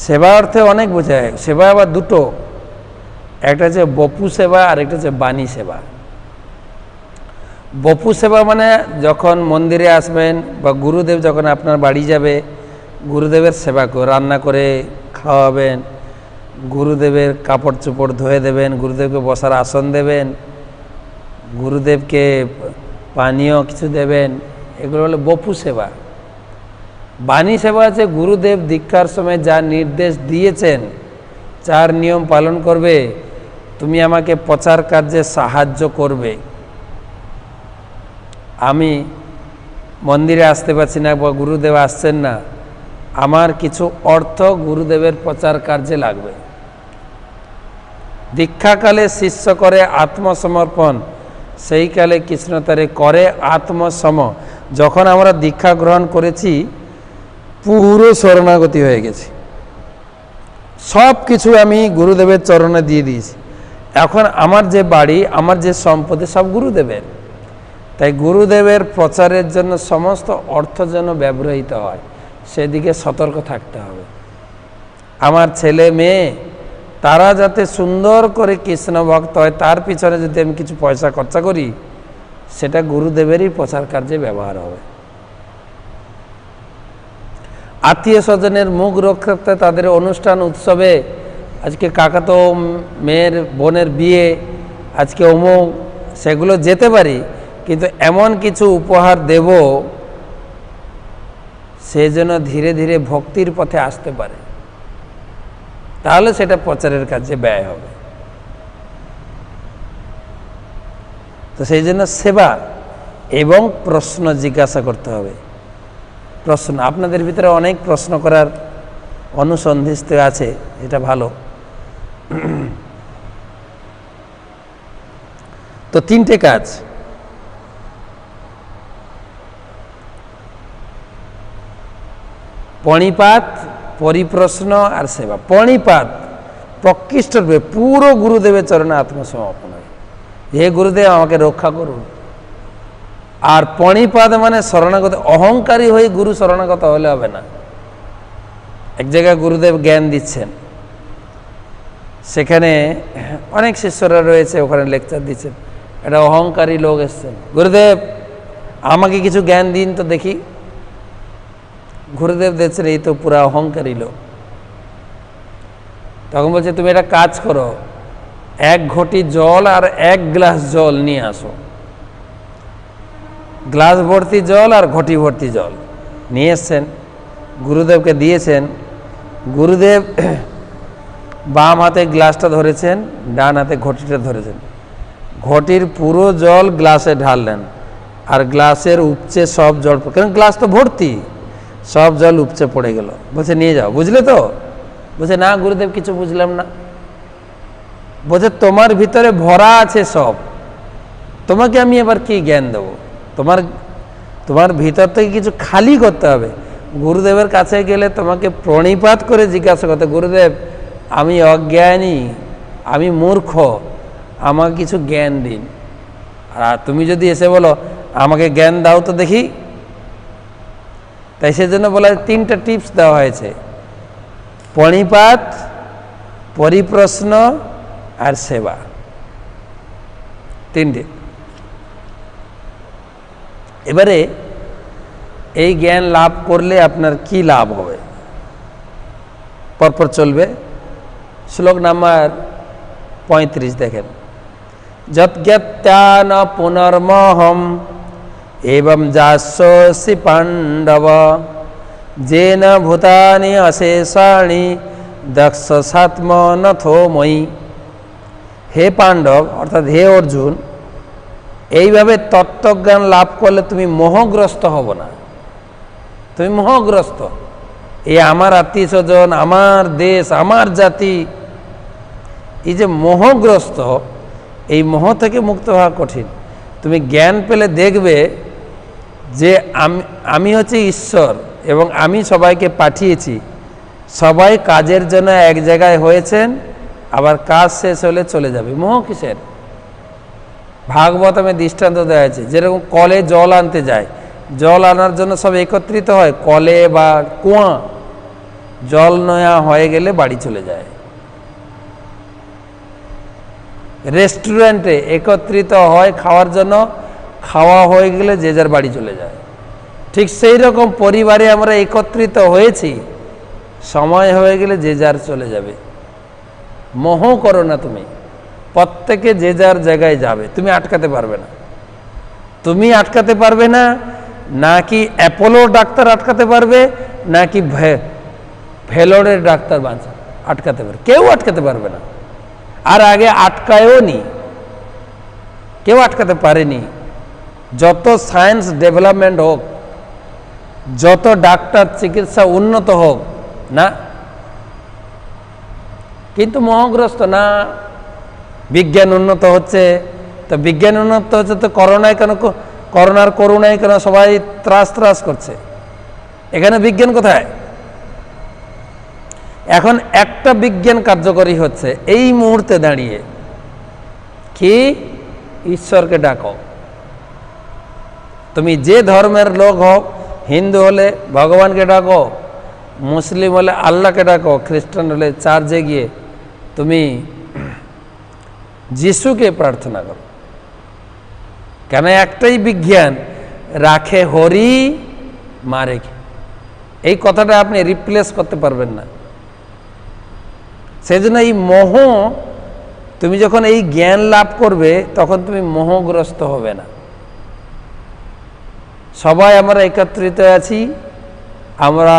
সেবা অর্থে অনেক বোঝায়, সেবা আবার 2টো, একটা হচ্ছে বপু সেবা আর একটা হচ্ছে বাণী সেবা। বপু সেবা মানে যখন মন্দিরে আসবেন বা গুরুদেব যখন আপনার বাড়ি যাবে, গুরুদেবের সেবা করে রান্না করে খাওয়াবেন, গুরুদেবের কাপড় চোপড় ধুয়ে দেবেন, গুরুদেবকে বসার আসন দেবেন, গুরুদেবকে পানীয় কিছু দেবেন, এগুলো হলো বপু সেবা। বাণী সেবা আছে গুরুদেব দীক্ষার সময় যা নির্দেশ দিয়েছেন, 4 নিয়ম পালন করবে, তুমি আমাকে প্রচার কার্যে সাহায্য করবে। আমি মন্দিরে আসতে পারছি না বা গুরুদেব আসছেন না, আমার কিছু অর্থ গুরুদেবের প্রচার কার্যে লাগবে। দীক্ষাকালে শিষ্য করে আত্মসমর্পণ, সেই কালে কৃষ্ণতারে করে আত্মসম। যখন আমরা দীক্ষা গ্রহণ করেছি পুরো শরণাগতি হয়ে গেছি, সব কিছু আমি গুরুদেবের চরণে দিয়ে দিয়েছি। এখন আমার যে বাড়ি, আমার যে সম্পত্তি সব গুরুদেবের। তাই গুরুদেবের প্রচারের জন্য সমস্ত অর্থ যেন ব্যবহৃত হয়, সেদিকে সতর্ক থাকতে হবে। আমার ছেলে মেয়ে তারা যাতে সুন্দর করে কৃষ্ণ ভক্ত হয়, তার পিছনে যদি আমি কিছু পয়সা খরচা করি, সেটা গুরুদেবেরই প্রচার কার্যে ব্যবহার হবে। আত্মীয় স্বজনের মুখ রক্ষার্থে তাদের অনুষ্ঠান উৎসবে, আজকে কাকাতো মেয়ের বোনের বিয়ে, আজকে অমুক, সেগুলো যেতে পারি, কিন্তু এমন কিছু উপহার দেব সে যেন ধীরে ধীরে ভক্তির পথে আসতে পারে, তাহলে সেটা প্রচারের কাজে ব্যয় হবে। তো সেই জন্য সেবা এবং প্রশ্ন জিজ্ঞাসা করতে হবে। প্রশ্ন, আপনাদের ভিতরে অনেক প্রশ্ন করার অনুসন্ধিষ্ট আছে, এটা ভালো। তো 3টে কাজ, পণিপাত, পরিপ্রশ্ন আর সেবা। পণিপাত প্রকৃষ্ট রূপে পুরো গুরুদেবের চরণে আত্মসমর্পণ হয়, হে গুরুদেব আমাকে রক্ষা করুন। আর পণিপাত মানে শরণাগত, অহংকারী হয়ে গুরু শরণাগত হলে হবে না। এক জায়গায় গুরুদেব জ্ঞান দিচ্ছেন, সেখানে অনেক শিষ্যরা রয়েছে, ওখানে লেকচার দিচ্ছেন, একটা অহংকারী লোক এসছেন, গুরুদেব আমাকে কিছু জ্ঞান দিন তো দেখি। গুরুদেব দেখছেন এই তো পুরা অহংকারী লোক। তখন বলছে তুমি একটা কাজ করো, 1 ঘটি জল আর 1 গ্লাস জল নিয়ে আসো। গ্লাস ভর্তি জল আর ঘটি ভর্তি জল নিয়ে এসছেন, গুরুদেবকে দিয়েছেন। গুরুদেব বাম হাতে গ্লাসটা ধরেছেন, ডান হাতে ঘটিটা ধরেছেন। ঘটির পুরো জল গ্লাসে ঢাললেন, আর গ্লাসের উপচে সব জল, কারণ গ্লাস তো ভর্তি, সব জল উপচে পড়ে গেল। বলছে নিয়ে যাও, বুঝলে তো? বলছে না গুরুদেব কিছু বুঝলাম না। বলছে তোমার ভিতরে ভরা আছে সব, তোমাকে আমি এবার কি জ্ঞান দেবো? তোমার ভিতর থেকে কিছু খালি করতে হবে। গুরুদেবের কাছে গেলে তোমাকে প্রণিপাত করে জিজ্ঞাসা করতে, গুরুদেব আমি অজ্ঞানী, আমি মূর্খ, আমাকে কিছু জ্ঞান দিন। আর তুমি যদি এসে বলো আমাকে জ্ঞান দাও তো দেখি, তাই সেজন্য বলা 3টা টিপস দেওয়া হয়েছে, পণিপাত, পরিপ্রশ্ন আর সেবা, 3টে। এবারে এই জ্ঞান লাভ করলে আপনার কি লাভ হবে, পরপর চলবে। শ্লোক নাম্বার 35 দেখেন, যৎজ্ঞাত্যান পুনর্মহম এবং যাস্যসি পাণ্ডব যেন ভূতানি অশেষাণি দক্ষ সাত্মনথো ময়ি। হে পাণ্ডব, অর্থাৎ হে অর্জুন, এইভাবে তত্ত্বজ্ঞান লাভ করলে তুমি মোহগ্রস্ত হব না। তুমি মোহগ্রস্ত, এই আমার আত্মীয় স্বজন, আমার দেশ, আমার জাতি, এই যে মোহগ্রস্ত, এই মোহ থেকে মুক্ত হওয়া কঠিন। তুমি জ্ঞান পেলে দেখবে যে আমি হচ্ছে ঈশ্বর এবং আমি সবাইকে পাঠিয়েছি, সবাই কাজের জন্য এক জায়গায় হয়েছেন, আবার কাজ শেষ হলে চলে যাবে। মোহ কিসের? ভাগবতমে দৃষ্টান্ত দেওয়া হয়েছে, যেরকম কলে জল আনতে যায়, জল আনার জন্য সব একত্রিত হয়, কলে বা কুয়া, জল নেওয়া হয়ে গেলে বাড়ি চলে যায়। রেস্টুরেন্টে একত্রিত হয় খাওয়ার জন্য, খাওয়া হয়ে গেলে যে যার বাড়ি চলে যায়। ঠিক সেই রকম পরিবারে আমরা একত্রিত হয়েছি, সময় হয়ে গেলে যে যার চলে যাবে। মোহ করো না তুমি, প্রত্যেকে যে যার জায়গায় যাবে, তুমি আটকাতে পারবে না। তুমি আটকাতে পারবে না, নাকি অ্যাপোলো ডাক্তার আটকাতে পারবে, নাকি ভেলোরের ডাক্তার আটকাতে পারবে? কেউ আটকাতে পারবে না। আর আগে আটকায়ও নি, কেউ আটকাতে পারেনি। যত সায়েন্স ডেভেলপমেন্ট হোক, যত ডাক্তার চিকিৎসা উন্নত হোক না, কিন্তু মোহগ্রস্ত না। বিজ্ঞান উন্নত হচ্ছে, তো বিজ্ঞান উন্নত হচ্ছে তো করোনায় কেন, করোনার করোনায় কেন সবাই ত্রাস ত্রাস করছে? এখানে বিজ্ঞান কোথায়? এখন একটা বিজ্ঞান কার্যকরী হচ্ছে এই মুহূর্তে দাঁড়িয়ে, কি? ঈশ্বরকে ডাকো। তুমি যে ধর্মের লোক হোক, হিন্দু হলে ভগবানকে ডাকো, মুসলিম হলে আল্লাহকে ডাকো, খ্রিস্টান হলে চার্চে গিয়ে তুমি যিশুকে প্রার্থনা করো। কেন? একটাই বিজ্ঞান, রাখে হরি মারে। এই কথাটা আপনি রিপ্লেস করতে পারবেন না। সেই জন্য এই মোহ, তুমি যখন এই জ্ঞান লাভ করবে তখন তুমি মোহগ্রস্ত হবে না। সবাই আমরা একত্রিত আছি, আমরা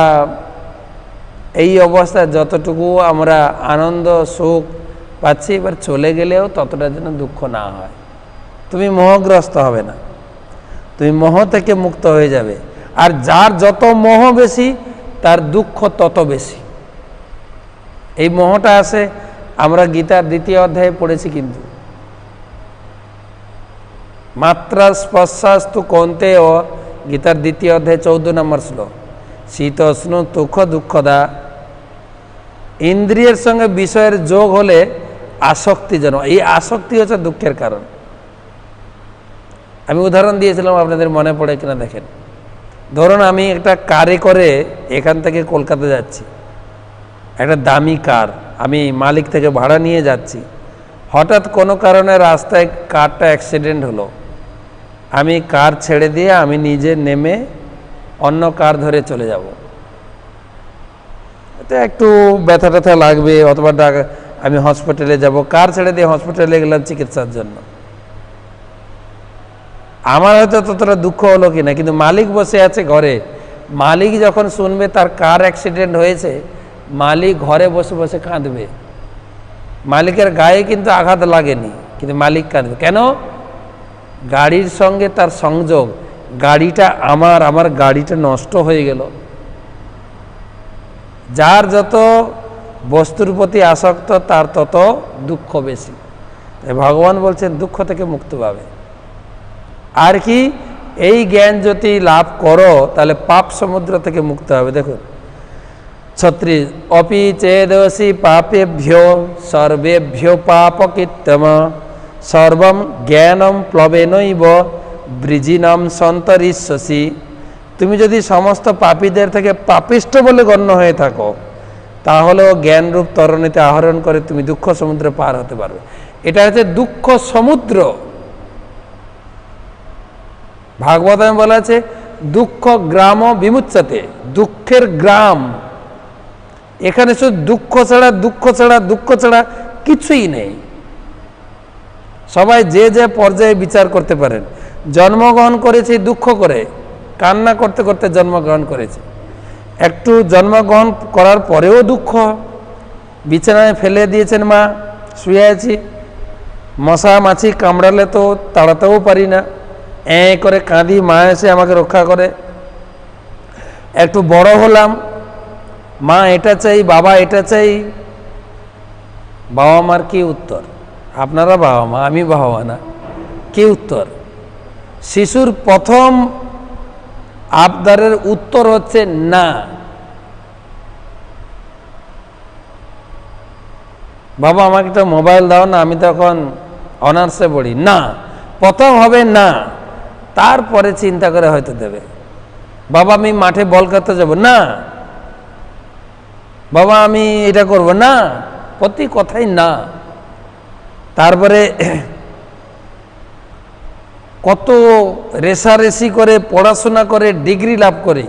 এই অবস্থায় যতটুকু আমরা আনন্দ সুখ পাচ্ছি, এবার চলে গেলেও ততটা যেন দুঃখ না হয়। তুমি মোহগ্রস্ত হবে না, তুমি মোহ থেকে মুক্ত হয়ে যাবে। আর যার যত মোহ বেশি, তার দুঃখ তত বেশি। এই মোহটা আছে, আমরা গীতার 2য় অধ্যায়ে পড়েছি, কিন্তু মাত্রা স্পর্শাস্তু কৌন্তেয়, গীতার 2য় অধ্যায়ে 14 নম্বর শ্লোক, শীতোষ্ণ তুখ দুঃখদা। ইন্দ্রিয়ের সঙ্গে বিষয়ের যোগ হলে আসক্তিজনক। এই আসক্তি হচ্ছে দুঃখের কারণ। আমি উদাহরণ দিয়েছিলাম, আপনাদের মনে পড়ে কিনা দেখেন। ধরুন আমি একটা কারে করে এখান থেকে কলকাতা যাচ্ছি, একটা দামি কার, আমি মালিক থেকে ভাড়া নিয়ে যাচ্ছি। হঠাৎ কোনো কারণে রাস্তায় কারটা অ্যাক্সিডেন্ট হলো, আমি কার ছেড়ে দিয়ে আমি নিজে নেমে অন্য কার ধরে চলে যাব। এটা একটু ব্যথা ট্যাথা লাগবে, অথবা আমি হসপিটালে যাব, কার ছেড়ে দিয়ে হসপিটালে গেলাম চিকিৎসার জন্য। আমার হয়তো ততটা দুঃখ হলো কিনা, কিন্তু মালিক বসে আছে ঘরে। মালিক যখন শুনবে তার কার অ্যাক্সিডেন্ট হয়েছে, মালিক ঘরে বসে বসে কাঁদবে। মালিকের গায়ে কিন্তু আঘাত লাগেনি, কিন্তু মালিক কাঁদবে। কেন? গাড়ির সঙ্গে তার সংযোগ, গাড়িটা আমার গাড়িটা নষ্ট হয়ে গেল। যার যত বস্তুর প্রতি আসক্ত, তার তত দুঃখ বেশি। ভগবান বলছেন দুঃখ থেকে মুক্ত পাবে। আর কি? এই জ্ঞান যদি লাভ করো, তাহলে পাপ সমুদ্র থেকে মুক্ত হবে। দেখুন 36, অপি চেদসি পাপেভ্যো সর্বেভ্যো পাপকৃত্যম সর্বম জ্ঞানম প্লবেনৈব বৃজিনম সন্তরিষ্যসি। তুমি যদি সমস্ত পাপীদের থেকে পাপিষ্ঠ বলে গণ্য হয়ে থাকো, তাহলেও জ্ঞানরূপ তরণীতে আহরণ করে তুমি দুঃখ সমুদ্রে পার হতে পারবে। এটা হচ্ছে দুঃখ সমুদ্র। ভাগবতমে বলা আছে দুঃখ গ্রাম বিমুচ্যতে, দুঃখের গ্রাম। এখানে শুধু দুঃখ ছাড়া দুঃখ ছাড়া দুঃখ ছাড়া কিছুই নেই। সবাই যে যে পর্যায়ে বিচার করতে পারেন। জন্মগ্রহণ করেছি দুঃখ করে, কান্না করতে করতে জন্মগ্রহণ করেছি। একটু জন্মগ্রহণ করার পরেও দুঃখ, বিছানায় ফেলে দিয়েছেন মা, শুয়ে আছি, মশা মাছি কামড়ালে তো তাড়াতেও পারি না, করে কাঁদি, মা এসে আমাকে রক্ষা করে। একটু বড় হলাম, মা এটা চাই, বাবা এটা চাই। বাবা মার কি উত্তর? আপনারা বাবা মা, আমি বাবা মা না, কি উত্তর? শিশুর প্রথম আবদারের উত্তর হচ্ছে না। বাবা আমাকে একটা মোবাইল দাও না, আমি তখন অনার্সে পড়ি। না, প্রথম হবে না, তারপরে চিন্তা করে হয়তো দেবে। বাবা আমি মাঠে বল করতে যাব না, বাবা আমি এটা করব না, প্রতি কথাই না। তারপরে কত রেশারেশি করে পড়াশোনা করে ডিগ্রি লাভ করে,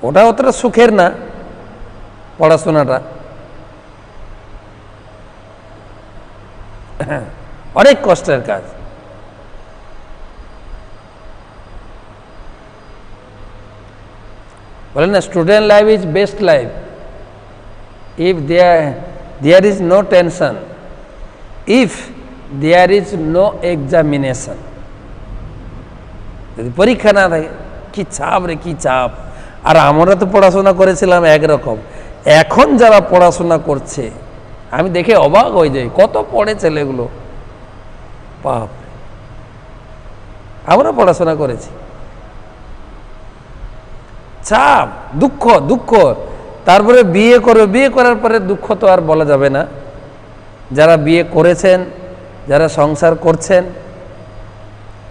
ওটা অতটা সুখের না পড়াশোনাটা। অনেক কষ্টের কাজ। বলেন না, student life is best life if there is no tension, if there is no examination. যদি পরীক্ষা না থাকে, কি চাপ রে, কি চাপ। আর আমরা তো পড়াশোনা করেছিলাম একরকম, এখন যারা পড়াশোনা করছে আমি দেখে অবাক হয়ে যাই, কত পড়ে ছেলেগুলো, বাপ। আমরা পড়াশোনা করেছি, চাপ, দুঃখ দুঃখ। তারপরে বিয়ে করবে, বিয়ে করার পরে দুঃখ তো আর বলা যাবে না। যারা বিয়ে করেছেন, যারা সংসার করছেন,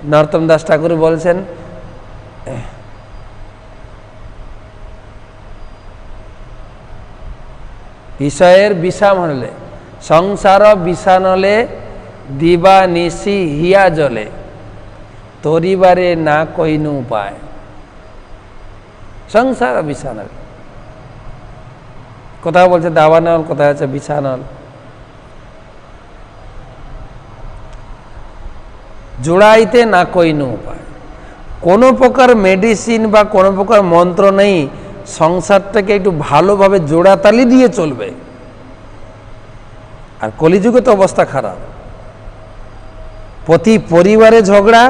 নরোত্তম দাস ঠাকুর বলছেন, বিষয়ের বিষাম হলে সংসার বিষানলে দিবা নিশি হিয়া জলে তরিবারে না কইনু উপায়। সংসার বিষানল, কোথাও বলছে দাবানল, কোথাও হচ্ছে বিষানল। জোড়াইতে না কইনু উপায়। কোনো প্রকার মেডিসিন বা কোনো প্রকার মন্ত্র নেই সংসারটাকে একটু ভালোভাবে জোড়াতালি দিয়ে চলবে। আর কলিযুগে তো অবস্থা খারাপ, প্রতি পরিবারে ঝগড়া,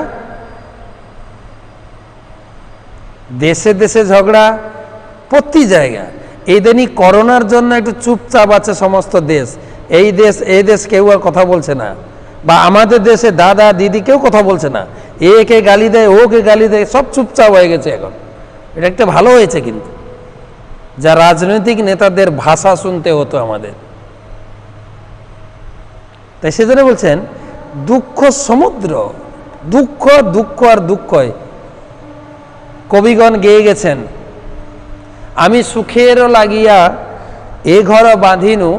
দেশে দেশে ঝগড়া, প্রতি জায়গায়। এই দিনই করোনার জন্য একটু চুপচাপ আছে সমস্ত দেশ। এই দেশ কেউ আর কথা বলছে না, বা আমাদের দেশে দাদা দিদি কেউ কথা বলছে না। একে গালি দেয়, ওকে গালি দেয়, সব চুপচাপ হয়ে গেছে এখন। এটা একটা ভালো হয়েছে, কিন্তু যা রাজনৈতিক নেতাদের ভাষা শুনতে হতো আমাদের। তাই সেজন্য বলছেন দুঃখ সমুদ্র, দুঃখ দুঃখ আর দুঃখই। কবিগণ গেয়ে গেছেন, আমি সুখের লাগিয়া এ ঘর বাঁধিনু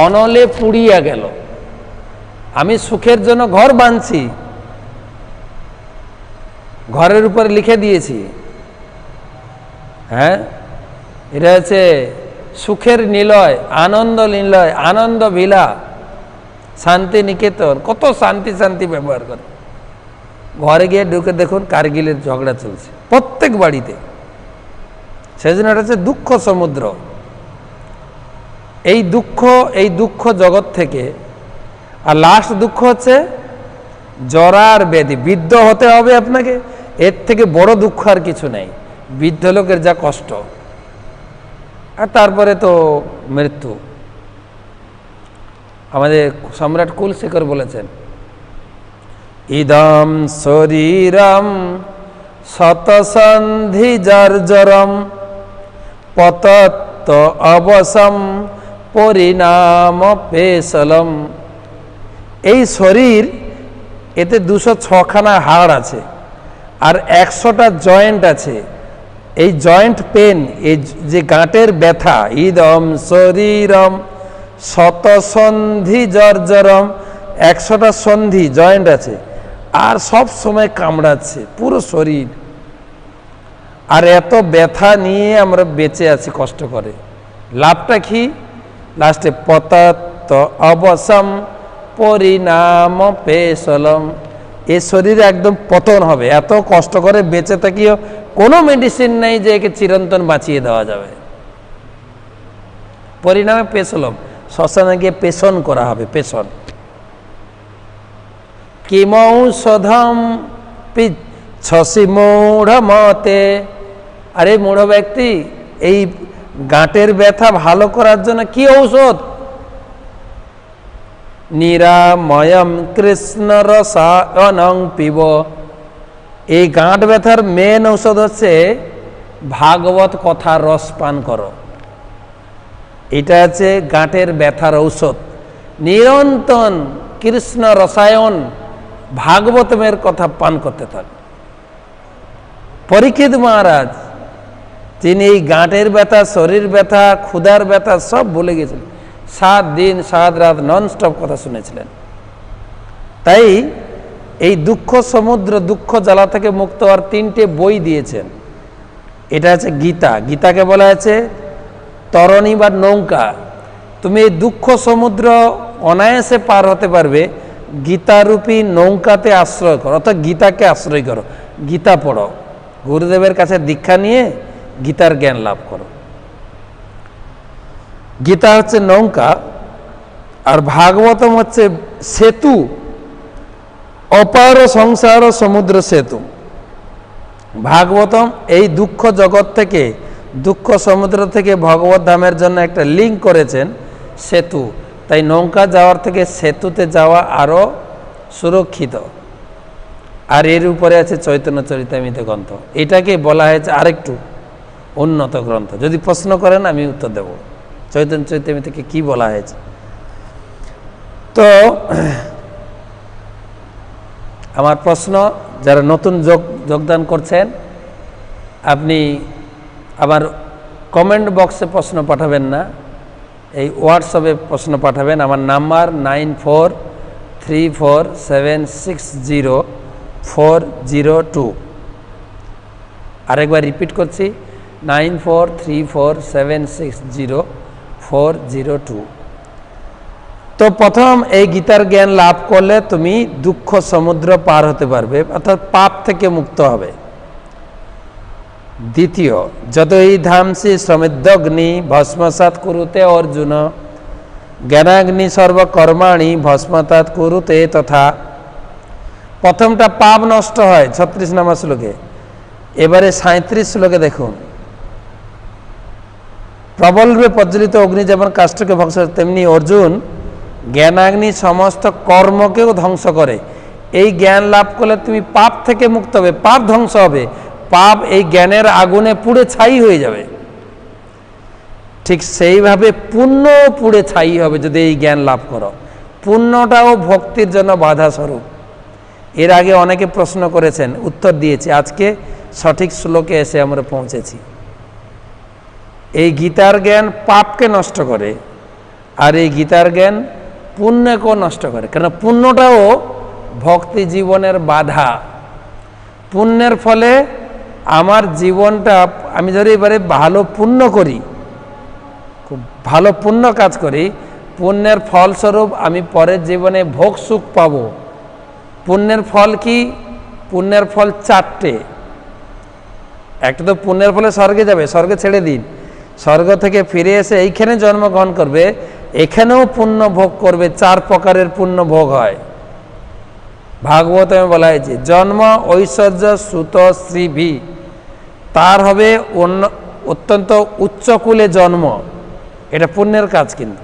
অনলে পুড়িয়া গেল। আমি সুখের জন্য ঘর বাঁধছি, ঘরের উপরে লিখে দিয়েছি, হ্যাঁ, এটা হচ্ছে সুখের নিলয়, আনন্দ নিলয়, আনন্দ ভিলা, শান্তি নিকেতন। কত শান্তি শান্তি ব্যবহার করে। ঘরে গিয়ে ঢুকে দেখুন কারগিলের ঝগড়া চলছে প্রত্যেক বাড়িতে। সেই জন্য এটা হচ্ছে দুঃখ সমুদ্র। এই দুঃখ জগৎ থেকে, আর লাস্ট দুঃখ হচ্ছে জরা আর ব্যাধি। বৃদ্ধ হতে হবে আপনাকে, এর থেকে বড় দুঃখ আর কিছু নেই। বৃদ্ধ লোকের যা কষ্ট, আর তারপরে তো মৃত্যু। আমাদের সম্রাট কুলশেখর বলেছেন, ইদম শরীরম শতসন্ধি জর্জরম পতত্ত অবসম পরিণাম পেশলম। এই শরীর, এতে 206খানা হাড় আছে আর 100টা জয়েন্ট আছে। এই জয়েন্ট পেন, এই যে গাঁটের ব্যথা, ইদম শরীরম শতসন্ধি জর্জরম, 100টা সন্ধি জয়েন্ট আছে, আর সব সময় কামড়াচ্ছে পুরো শরীর। আর এত ব্যথা নিয়ে আমরা বেঁচে আছি কষ্ট করে। লাভটা কি? লাস্টে পতত্ত অবসম পরিণাম পেশলম। এ শরীরে একদম পতন হবে। এত কষ্ট করে বেঁচে থাকিও কোনো মেডিসিন নেই যে একে চিরন্তন বাঁচিয়ে দেওয়া যাবে। পরিণামে পেশলম, শ্মশানে গিয়ে পেশন করা হবে, পেশন। কিমৌষধম পিচ্ছসি মূঢ় মতে। আরে মূঢ় ব্যক্তি, এই গাঁটের ব্যথা ভালো করার জন্য কি ঔষধ? নিরাময়ম কৃষ্ণ রসায়নং পিব। এই গাঁট ব্যথার মেন ঔষধ হচ্ছে ভাগবত কথার রস পান করো। এটা হচ্ছে গাঁটের ব্যথার ঔষধ। নিরন্তর কৃষ্ণ রসায়ন, ভাগবতমের কথা পান করতে থাক। পরীক্ষিত মহারাজ, তিনি এই গাঁটের ব্যথা, শরীর ব্যথা, ক্ষুধার ব্যথা সব ভুলে গেছিলেন। 7 দিন 7 রাত ননস্টপ কথা শুনেছিলেন। তাই এই দুঃখ সমুদ্র, দুঃখ জ্বালা থেকে মুক্ত হওয়ার 3টে বই দিয়েছেন। এটা হচ্ছে গীতা। গীতাকে বলা আছে তরণী বা নৌকা। তুমি এই দুঃখ সমুদ্র অনায়াসে পার হতে পারবে গীতারূপী নৌকাতে আশ্রয় করো, অর্থাৎ গীতাকে আশ্রয় করো, গীতা পড়ো, গুরুদেবের কাছে দীক্ষা নিয়ে গীতার জ্ঞান লাভ করো। গীতা হচ্ছে নৌকা, আর ভাগবতম হচ্ছে সেতু, অপার সংসার সমুদ্র সেতু। ভাগবতম এই দুঃখ জগৎ থেকে, দুঃখ সমুদ্র থেকে ভগবত ধামের জন্য একটা লিঙ্ক করেছেন, সেতু। তাই নৌকা যাওয়ার থেকে সেতুতে যাওয়া আরও সুরক্ষিত। আর এর উপরে আছে চৈতন্য চরিতামৃত গ্রন্থ, এটাকে বলা হয়েছে আরেকটু উন্নত গ্রন্থ। যদি প্রশ্ন করেন আমি উত্তর দেব চৈতন্য চরিতামৃতকে কি বলা হয়েছে। তো আমার প্রশ্ন, যারা নতুন যোগদান করছেন, আপনি আবার কমেন্ট বক্সে প্রশ্ন পাঠাবেন না, এই হোয়াটসঅ্যাপে প্রশ্ন পাঠাবেন। আমার নাম্বার 9434760402। আরেকবার রিপিট করছি, 9434760402। তো প্রথম এই গীতার জ্ঞান লাভ করলে তুমি দুঃখ সমুদ্র পার হতে পারবে, অর্থাৎ পাপ থেকে মুক্ত হবে। দ্বিতীয়, যতই ধামসি সমৃদ্ধগ্নি ভস্মসাৎ কুরুতে অর্জুন, জ্ঞানাগ্নি সর্বকর্মাণি ভস্মতাৎ কুরুতে তথা। প্রথমটা পাপ নষ্ট হয় 36 নম্বর শ্লোকে। এবারে 37 শ্লোকে দেখুন, প্রবলরূপে প্রজ্বলিত অগ্নি যেমন কাষ্ঠকে ধ্বংস, তেমনি অর্জুন জ্ঞানাগ্নি সমস্ত কর্মকেও ধ্বংস করে। এই জ্ঞান লাভ করলে তুমি পাপ থেকে মুক্ত হবে, পাপ ধ্বংস হবে, পাপ এই জ্ঞানের আগুনে পুড়ে ছাই হয়ে যাবে। ঠিক সেইভাবে পুণ্য পুড়ে ছাই হবে যদি এই জ্ঞান লাভ করো। পুণ্যটাও ভক্তির জন্য বাধা স্বরূপ। এর আগে অনেকে প্রশ্ন করেছেন, উত্তর দিয়েছি, আজকে সঠিক শ্লোকে এসে আমরা পৌঁছেছি। এই গীতার জ্ঞান পাপকে নষ্ট করে, আর এই গীতার জ্ঞান পুণ্যকেও নষ্ট করে। কেন? পুণ্যটাও ভক্তি জীবনের বাধা। পুণ্যের ফলে আমার জীবনটা, আমি যদি এবারে ভালো পুণ্য করি, খুব ভালো পুণ্য কাজ করি, পুণ্যের ফলস্বরূপ আমি পরের জীবনে ভোগ সুখ পাব। পুণ্যের ফল কি? পুণ্যের ফল 4টে। একটা তো পুণ্যের ফলে স্বর্গে যাবে, স্বর্গে ছেড়ে দিন, স্বর্গ থেকে ফিরে এসে এইখানে জন্মগ্রহণ করবে, এখানেও পুণ্য ভোগ করবে। 4 প্রকারের পুণ্য ভোগ হয়। ভাগবতে বলা হয়েছে, জন্ম ঐশ্বর্য সুত শ্রীভি, তার হবে অত্যন্ত উচ্চকুলে জন্ম। এটা পুণ্যের কাজ। কিন্তু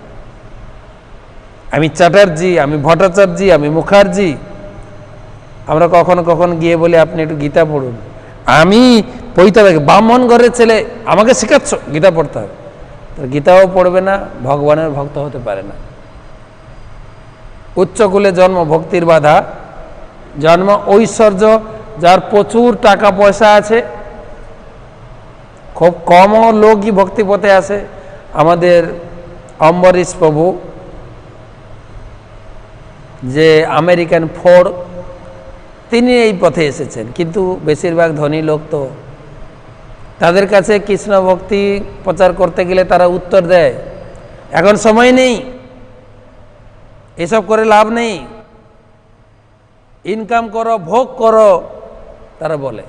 আমি চ্যাটার্জি, আমি ভট্টাচার্য, আমি মুখার্জি, আমরা কখনো কখনো গিয়ে বলি আপনি একটু গীতা পড়ুন। আমি পড়তে হবে, ব্রাহ্মণ ঘরের ছেলে, আমাকে শেখাচ্ছ গীতা পড়তে হবে। গীতাও পড়বে না, ভগবানের ভক্ত হতে পারে না। উচ্চকুলে জন্ম ভক্তির বাধা। জন্ম ঐশ্বর্য, যার প্রচুর টাকা পয়সা আছে, খুব কম লোকই ভক্তি পথে আসে। আমাদের অম্বরীশ প্রভু, যে আমেরিকান ফোর্ড, তিনি এই পথে এসেছেন। কিন্তু বেশিরভাগ ধনী লোক তো, তাদের কাছে কৃষ্ণ ভক্তি প্রচার করতে গেলে তারা উত্তর দেয়, এখন সময় নেই, এসব করে লাভ নেই, ইনকাম করো, ভোগ করো। তারা বলে,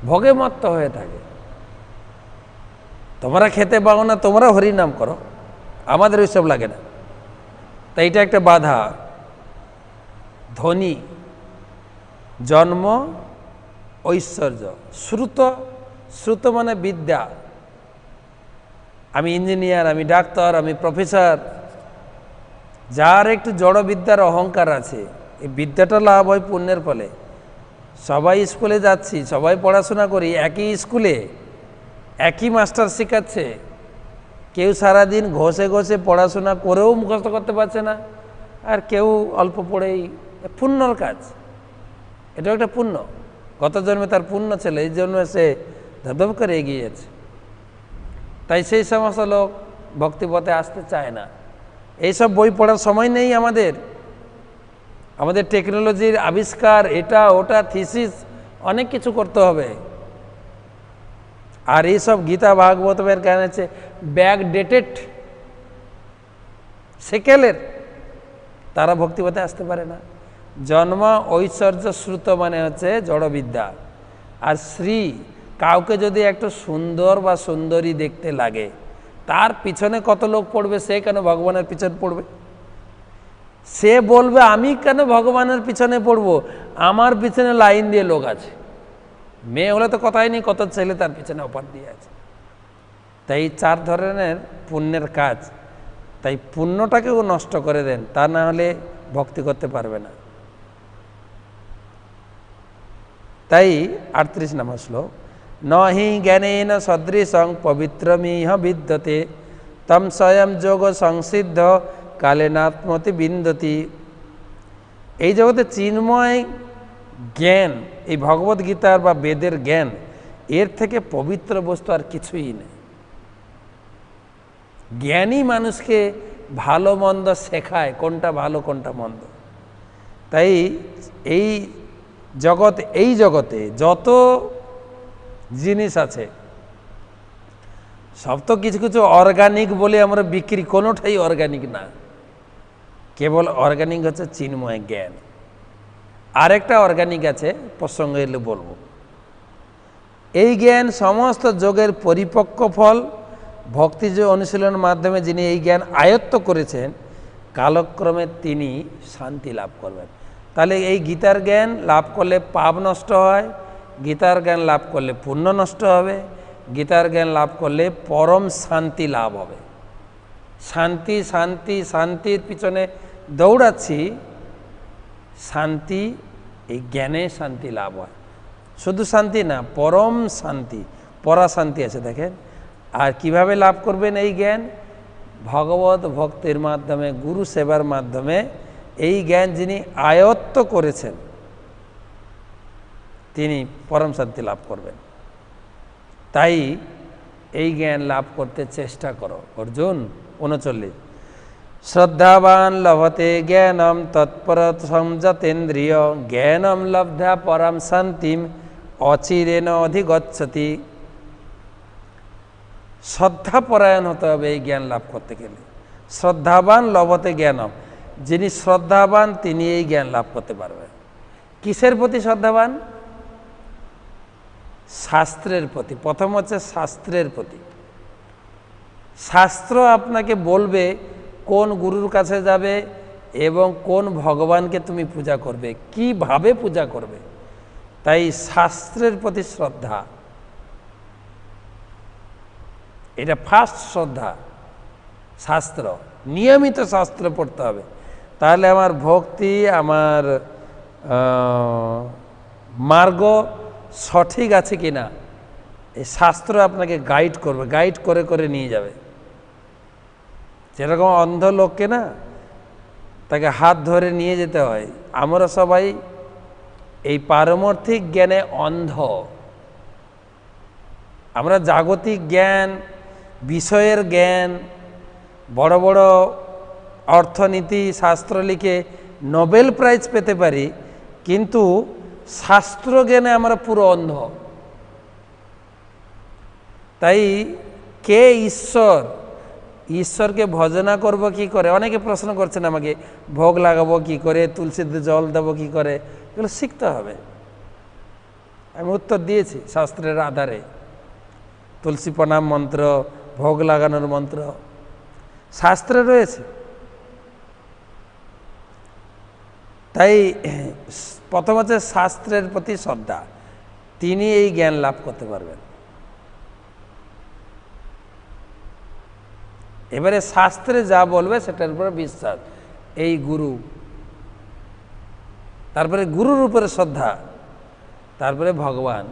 ভোগে মত্ত হয়ে থাকে। তোমরা খেতে পাও না, তোমরা হরিনাম করো, আমাদের ওইসব লাগে না। তাই এটা একটা বাধা। ধনী, জন্ম, ঐশ্বর্য, শ্রুত, শ্রুত মানে বিদ্যা। আমি ইঞ্জিনিয়ার, আমি ডাক্তার, আমি প্রফেসর। যার একটু জড় বিদ্যার অহংকার আছে, এই বিদ্যাটা লাভ হয় পুণ্যের ফলে। সবাই স্কুলে যাচ্ছি, সবাই পড়াশোনা করি, একই স্কুলে একই মাস্টার শেখাচ্ছে, কেউ সারাদিন ঘষে ঘষে পড়াশোনা করেও মুখস্থ করতে পারছে না, আর কেউ অল্প পড়েই। পুণ্যর কাজ, এটাও একটা পুণ্য। গত জন্মে তার পুণ্য ছিল, এই জন্মে সে ধপধপ করে এগিয়ে যাচ্ছে। তাই সেই সমস্ত লোক ভক্তিপথে আসতে চায় না। এইসব বই পড়ার সময় নেই আমাদের। আমাদের টেকনোলজির আবিষ্কার, এটা ওটা, থিসিস, অনেক কিছু করতে হবে। আর এইসব গীতা ভাগবতের জ্ঞান আছে ব্যাক ডেটেড। সেকেলের, তারা ভক্তিপথে আসতে পারে না। জন্ম ঐশ্বর্য শ্রুত মানে হচ্ছে জড়বিদ্যা। আর শ্রী, কাউকে যদি একটু সুন্দর বা সুন্দরী দেখতে লাগে, তার পিছনে কত লোক পড়বে, সে কেন ভগবানের পিছনে পড়বে? সে বলবে আমি কেন ভগবানের পিছনে পড়ব, আমার পিছনে লাইন দিয়ে লোক আছে। মেয়ে হলে তো কথাই নেই, কত ছেলে তার পিছনে অফার দিয়ে আছে। তাই 4 ধরনের পুণ্যের কাজ, তাই পুণ্যটাকেও নষ্ট করে দেন, তা না হলে ভক্তি করতে পারবে না। তাই 38 নম্বর শ্লোক, নহি জ্ঞানেন সদৃশং পবিত্রমিহ বিদ্যতে তম স্বয়ং যোগ সংসিদ্ধ কালেনাত্মতি বিন্দতি। এই জগতে চিন্ময় জ্ঞান, এই ভগবদ্গীতার বা বেদের জ্ঞান, এর থেকে পবিত্র বস্তু আর কিছুই নেই। জ্ঞানী মানুষকে ভালো মন্দ শেখায়, কোনটা ভালো কোনটা মন্দ। তাই এই জগতে যত জিনিস আছে সব তো কিছু কিছু অর্গানিক বলে আমরা বিক্রি, কোনোটাই অর্গানিক না। কেবল অর্গানিক হচ্ছে চিন্ময় জ্ঞান। আরেকটা অর্গানিক আছে, প্রসঙ্গে এলে বলবো। এই জ্ঞান সমস্ত যোগের পরিপক্ক ফল। ভক্তি যে অনুশীলনের মাধ্যমে যিনি এই জ্ঞান আয়ত্ত করেছেন, কালক্রমে তিনি শান্তি লাভ করবেন। তাহলে এই গীতার জ্ঞান লাভ করলে পাপ নষ্ট হয়, গীতার জ্ঞান লাভ করলে পুণ্য নষ্ট হবে, গীতার জ্ঞান লাভ করলে পরম শান্তি লাভ হবে। শান্তি শান্তি শান্তির পিছনে দৌড়াচ্ছি, শান্তি এই জ্ঞানে শান্তি লাভ হয়। শুধু শান্তি না, পরম শান্তি, পরাশান্তি আছে দেখেন। আর কিভাবে লাভ করবেন এই জ্ঞান? ভগবত ভক্তির মাধ্যমে, গুরু সেবার মাধ্যমে এই জ্ঞান যিনি আয়ত্ত করেছেন, তিনি পরম শান্তি লাভ করবেন। তাই এই জ্ঞান লাভ করতে চেষ্টা করো। অর্জুন 39, শ্রদ্ধাবান লভতে জ্ঞানম তৎপর সংযতেন্দ্রিয় জ্ঞানম লব্ধা পরম শান্তিম অচিরেণ অধিগচ্ছতি। শ্রদ্ধাপরায়ণ হতে হবে এই জ্ঞান লাভ করতে গেলে। শ্রদ্ধাবান লভতে জ্ঞানম, যিনি শ্রদ্ধাবান তিনি এই জ্ঞান লাভ করতে পারবেন। কিসের প্রতি শ্রদ্ধাবান? শাস্ত্রের প্রতি। প্রথম হচ্ছে শাস্ত্রের প্রতি। শাস্ত্র আপনাকে বলবে কোন গুরুর কাছে যাবে এবং কোন ভগবানকে তুমি পূজা করবে, কিভাবে পূজা করবে। তাই শাস্ত্রের প্রতি শ্রদ্ধা, এটা ফার্স্ট শ্রদ্ধা। শাস্ত্র, নিয়মিত শাস্ত্র পড়তে হবে, তাহলে আমার ভক্তি, আমার মার্গ সঠিক আছে কিনা এই শাস্ত্র আপনাকে গাইড করবে, গাইড করে করে নিয়ে যাবে। যেরকম অন্ধ লোককে না, তাকে হাত ধরে নিয়ে যেতে হয়। আমরা সবাই এই পারমার্থিক জ্ঞানে অন্ধ। আমরা জাগতিক জ্ঞান, বিষয়ের জ্ঞান, বড় বড় অর্থনীতি শাস্ত্র লিখে নোবেল প্রাইজ পেতে পারি, কিন্তু শাস্ত্র জ্ঞানে আমরা পুরো অন্ধ। তাই কে ঈশ্বর, ঈশ্বরকে ভজনা করব কি করে? অনেকে প্রশ্ন করছেন আমাকে, ভোগ লাগাবো কি করে, তুলসীতে জল দেবো কি করে, এগুলো শিখতে হবে। আমি উত্তর দিয়েছি শাস্ত্রের আধারে। তুলসী প্রণাম মন্ত্র, ভোগ লাগানোর মন্ত্র শাস্ত্রে রয়েছে। তাই প্রথম হচ্ছে শাস্ত্রের প্রতি শ্রদ্ধা, তিনি এই জ্ঞান লাভ করতে পারবেন। এবারে শাস্ত্রে যা বলবে সেটার উপরে বিশ্বাস, এই গুরু, তারপরে গুরুর উপরে শ্রদ্ধা, তারপরে ভগবান।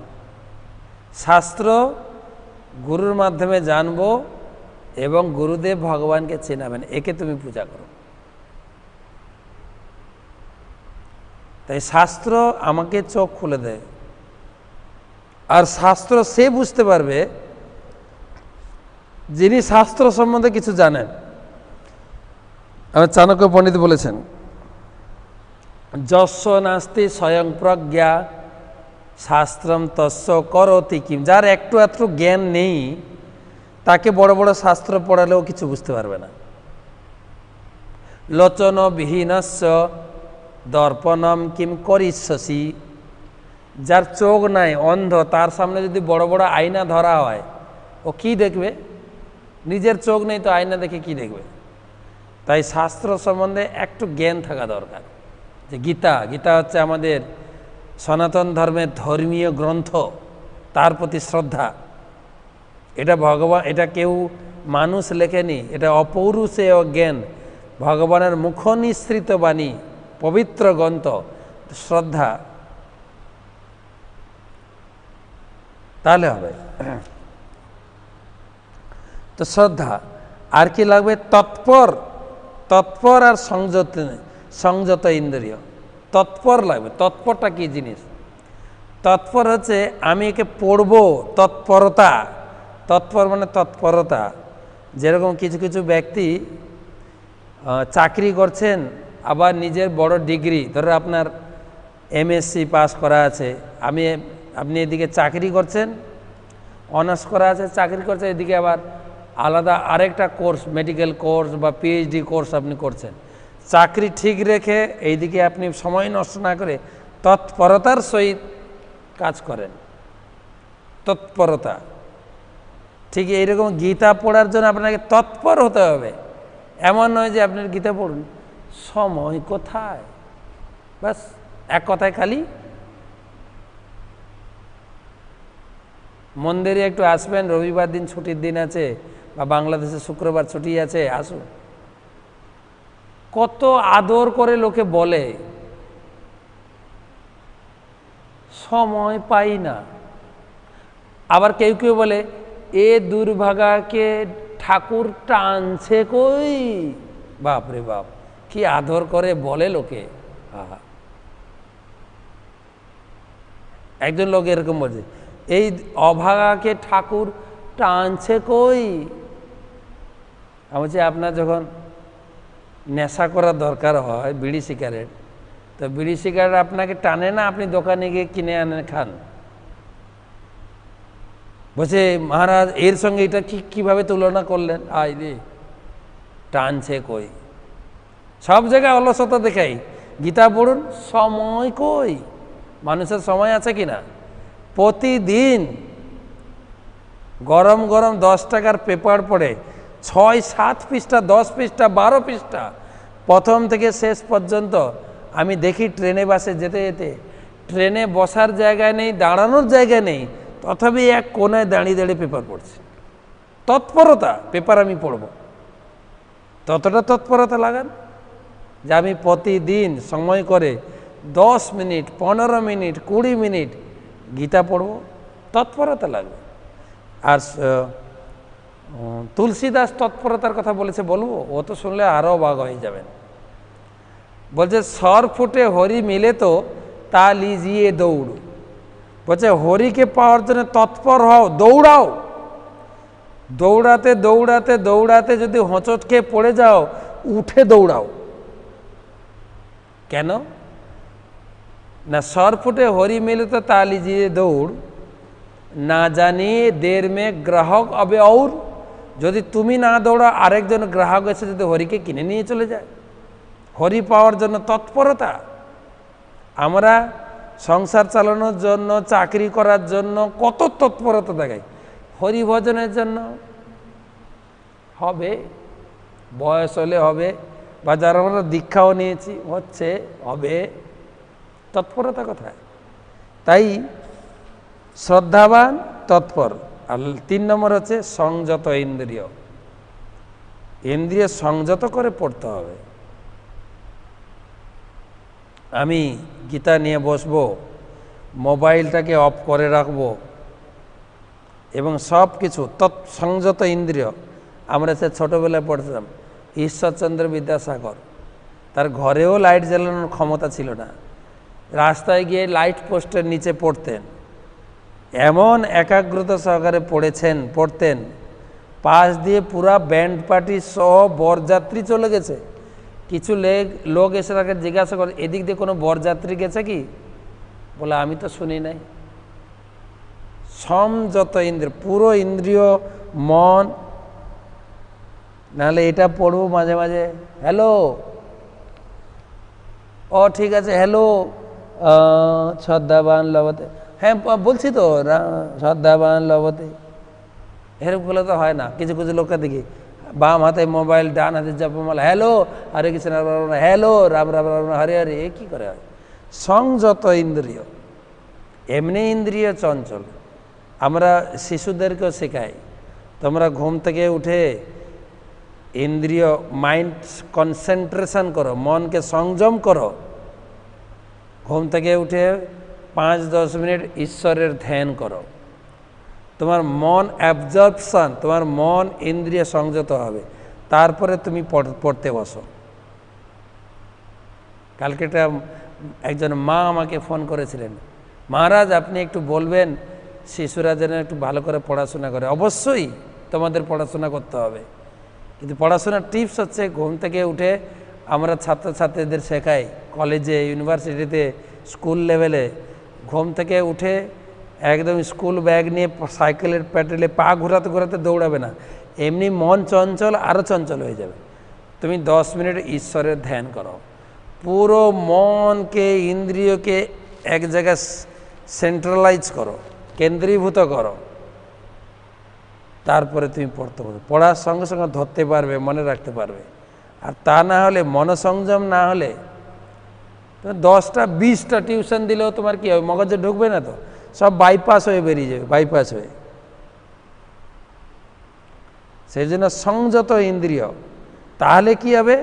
শাস্ত্র গুরুর মাধ্যমে জানবো এবং গুরুদেব ভগবানকে চেনাবেন, একে তুমি পূজা করো। তাই শাস্ত্র আমাকে চোখ খুলে দেয়। আর শাস্ত্র সে বুঝতে পারবে যিনি শাস্ত্র সম্বন্ধে কিছু জানেন। আমার চাণক্য পণ্ডিত বলেছেন, যস্য নাস্তি স্বয়ং প্রজ্ঞা শাস্ত্রম তস্য করোতি কিম। যার একটু একটু জ্ঞান নেই, তাকে বড় বড় শাস্ত্র পড়ালেও কিছু বুঝতে পারবে না। লোচন বিহীনস্য দর্পণম কিম করিষ্যসি। যার চোখ নাই, অন্ধ, তার সামনে যদি বড় বড় আয়না ধরা হয়, ও কি দেখবে? নিজের চোখ নেই তো আয়না দেখে কি দেখবে? তাই শাস্ত্র সম্বন্ধে একটু জ্ঞান থাকা দরকার। যে গীতা হচ্ছে আমাদের সনাতন ধর্মের ধর্মীয় গ্রন্থ, তার প্রতি শ্রদ্ধা। এটা ভগবান, এটা কেউ মানুষ লেখেনি, এটা অপৌরুষেয় জ্ঞান, ভগবানের মুখনিসৃত বাণী, পবিত্র গ্রন্থ, শ্রদ্ধা, তাহলে হবে। তো শ্রদ্ধা আর কি লাগবে? তৎপর আর সংযত ইন্দ্রিয়। তৎপর লাগবে। তৎপরটা কি জিনিস? তৎপর হচ্ছে আমি একে পড়বো, তৎপরতা। তৎপর মানে তৎপরতা। যেরকম কিছু কিছু ব্যক্তি চাকরি করছেন, আবার নিজের বড় ডিগ্রি, ধরো আপনার MSc পাস করা আছে, আপনি এদিকে চাকরি করছেন, অনার্স করা আছে, চাকরি করছেন, এদিকে আবার আলাদা আরেকটা কোর্স, মেডিকেল কোর্স বা PhD কোর্স আপনি করছেন। চাকরি ঠিক রেখে এইদিকে আপনি সময় নষ্ট না করে তৎপরতার সহিত কাজ করেন। তৎপরতা। ঠিক এইরকম গীতা পড়ার জন্য আপনাকে তৎপর হতে হবে। এমন নয় যে আপনার গীতা পড়ুন, সময় কোথায়, ব্যাস এক কথায় খালি মন্দিরে একটু আসবেন, রবিবার দিন ছুটির দিন আছে, বা বাংলাদেশে শুক্রবার ছুটি আছে, আসুন। কত আদর করে লোকে বলে, সময় পাই না। আবার কেউ কেউ বলে, এ দুর্ভাগাকে ঠাকুর টানছে কই। বাপ রে বাপ, কি আদর করে বলে লোকে। আহা, একজন লোক এরকম বলছে, এই অভাগাকে ঠাকুর টানছে কই। আমি বলছি, আপনার যখন নেশা করার দরকার হয়, বিড়ি সিগারেট, তো বিড়ি সিগারেট আপনাকে টানে না? আপনি দোকানে গিয়ে কিনে আনেন, খান। বলছে, মহারাজ এর সঙ্গে এটা কিভাবে তুলনা করলেন? আই রে, টানছে কই। সব জায়গায় অলসতা দেখাই, গীতা পড়ুন, সময় কই। মানুষের সময় আছে কিনা? প্রতিদিন গরম গরম 10 টাকার পেপার পড়ে 6-7 পৃষ্ঠা, 10 পৃষ্ঠা, 12 পৃষ্ঠা, প্রথম থেকে শেষ পর্যন্ত। আমি দেখি ট্রেনে বাসে যেতে যেতে, ট্রেনে বসার জায়গায় নেই, দাঁড়ানোর জায়গা নেই, তথাপি এক কোনায় দাঁড়িয়ে দাঁড়িয়ে পেপার পড়ছি। তৎপরতা, পেপার আমি পড়ব। ততটা তৎপরতা লাগান যে আমি প্রতিদিন সময় করে 10 মিনিট, 15 মিনিট, 20 মিনিট গীতা পড়ব। তৎপরতা লাগবে। আর তুলসীদাস তৎপরতার কথা বলেছে, বলবো? ও তো শুনলে আরও অবাক হয়ে যাবেন। বলছে, সর ফুটে হরি মিলে তো তা লিজিয়ে দৌড়। বলছে, হরিকে পাওয়ার জন্য তৎপর হও, দৌড়াও। দৌড়াতে দৌড়াতে দৌড়াতে যদি হোঁচট খেয়ে পড়ে যাও, উঠে দৌড়াও। কেন না? সর ফুটে হরি মিলে তো তা লিজিয়ে দৌড়, না জানি দের মে গ্রাহক হবে और। যদি তুমি না দৌড়াও, আরেকজন গ্রাহক এসে যদি হরিকে কিনে নিয়ে চলে যায়। হরি পাওয়ার জন্য তৎপরতা। আমরা সংসার চালানোর জন্য, চাকরি করার জন্য কত তৎপরতা দেখাই, হরি ভজনের জন্য হবে, বয়স হলে হবে, বা যারা আমরা দীক্ষাও নিয়েছি হচ্ছে, হবে, তৎপরতা কোথায়? তাই শ্রদ্ধাবান, তৎপর। আর 3 নম্বর হচ্ছে সংযত ইন্দ্রিয়। ইন্দ্রিয় সংযত করে পড়তে হবে। আমি গীতা নিয়ে বসবো, মোবাইলটাকে অফ করে রাখবো, এবং সব কিছু সংযত ইন্দ্রিয়। আমরা সে ছোটোবেলায় পড়তাম, ঈশ্বরচন্দ্র বিদ্যাসাগর, তার ঘরেও লাইট জ্বালানোর ক্ষমতা ছিল না, রাস্তায় গিয়ে লাইট পোস্টের নিচে পড়তেন। এমন একাগ্রতা সহকারে পড়তেন, পাশ দিয়ে পুরা ব্যান্ড পার্টি সহ বরযাত্রী চলে গেছে। কিছু লোক এসে তাকে জিজ্ঞাসা করে, এদিক দিয়ে কোনো বরযাত্রী গেছে কি? বলে, আমি তো শুনি নাই। সংযত ইন্দ্রিয়, পুরো ইন্দ্রিয়, মন। নাহলে এটা পড়বো মাঝে মাঝে, হ্যালো ও ঠিক আছে, হ্যালো শ্রদ্ধাবান লবতে, হ্যাঁ বলছি তো শ্রদ্ধাবান লবতে, এরকম করলে তো হয় না। কিছু কিছু লোককে দেখি বাম হাতে মোবাইল, ডান হাতে জপমালা, হ্যালো হরে কৃষ্ণ, হ্যালো রাম রাম রাম হরে হরে, এ কী করে হয়? সংযত ইন্দ্রিয়, এমনি ইন্দ্রিয় চঞ্চল। আমরা শিশুদেরকেও শেখাই, তোমরা ঘুম থেকে উঠে ইন্দ্রিয় মাইন্ড কনসেন্ট্রেশন করো, মনকে সংযম করো। ঘুম থেকে উঠে 5-10 মিনিট ঈশ্বরের ধ্যান করো। তোমার মন অ্যাবজর্পশন, তোমার মন ইন্দ্রিয় সংযত হবে, তারপরে তুমি পড়তে বসো। কালকে একজন মা আমাকে ফোন করেছিলেন, মহারাজ আপনি একটু বলবেন শিশুরা যেন একটু ভালো করে পড়াশোনা করে। অবশ্যই তোমাদের পড়াশোনা করতে হবে, কিন্তু পড়াশোনার টিপস হচ্ছে ঘুম থেকে উঠে আমরা ছাত্রছাত্রীদের শেখাই, কলেজে, ইউনিভার্সিটিতে, স্কুল লেভেলে, ঘুম থেকে উঠে একদম স্কুল ব্যাগ নিয়ে সাইকেলের প্যাডেলে পা ঘোরাতে ঘোরাতে দৌড়াবে না, এমনি মন চঞ্চল, আরও চঞ্চল হয়ে যাবে। তুমি 10 মিনিট ঈশ্বরের ধ্যান করো, পুরো মনকে ইন্দ্রিয়কে এক জায়গায় সেন্ট্রালাইজ করো, কেন্দ্রীভূত করো, তারপরে তুমি পড়তে পারবে। পড়ার সঙ্গে সঙ্গে ধরতে পারবে, মনে রাখতে পারবে। আর তা না হলে, মনসংযম না হলে 10টা-20টা টিউশন দিলেও তোমার কি হবে? মগজে ঢুকবে না তো, সব বাইপাস হয়ে বেরিয়ে যাবে, বাইপাস হয়ে। সেই জন্য সংযত ইন্দ্রিয়, তাহলে কি হবে?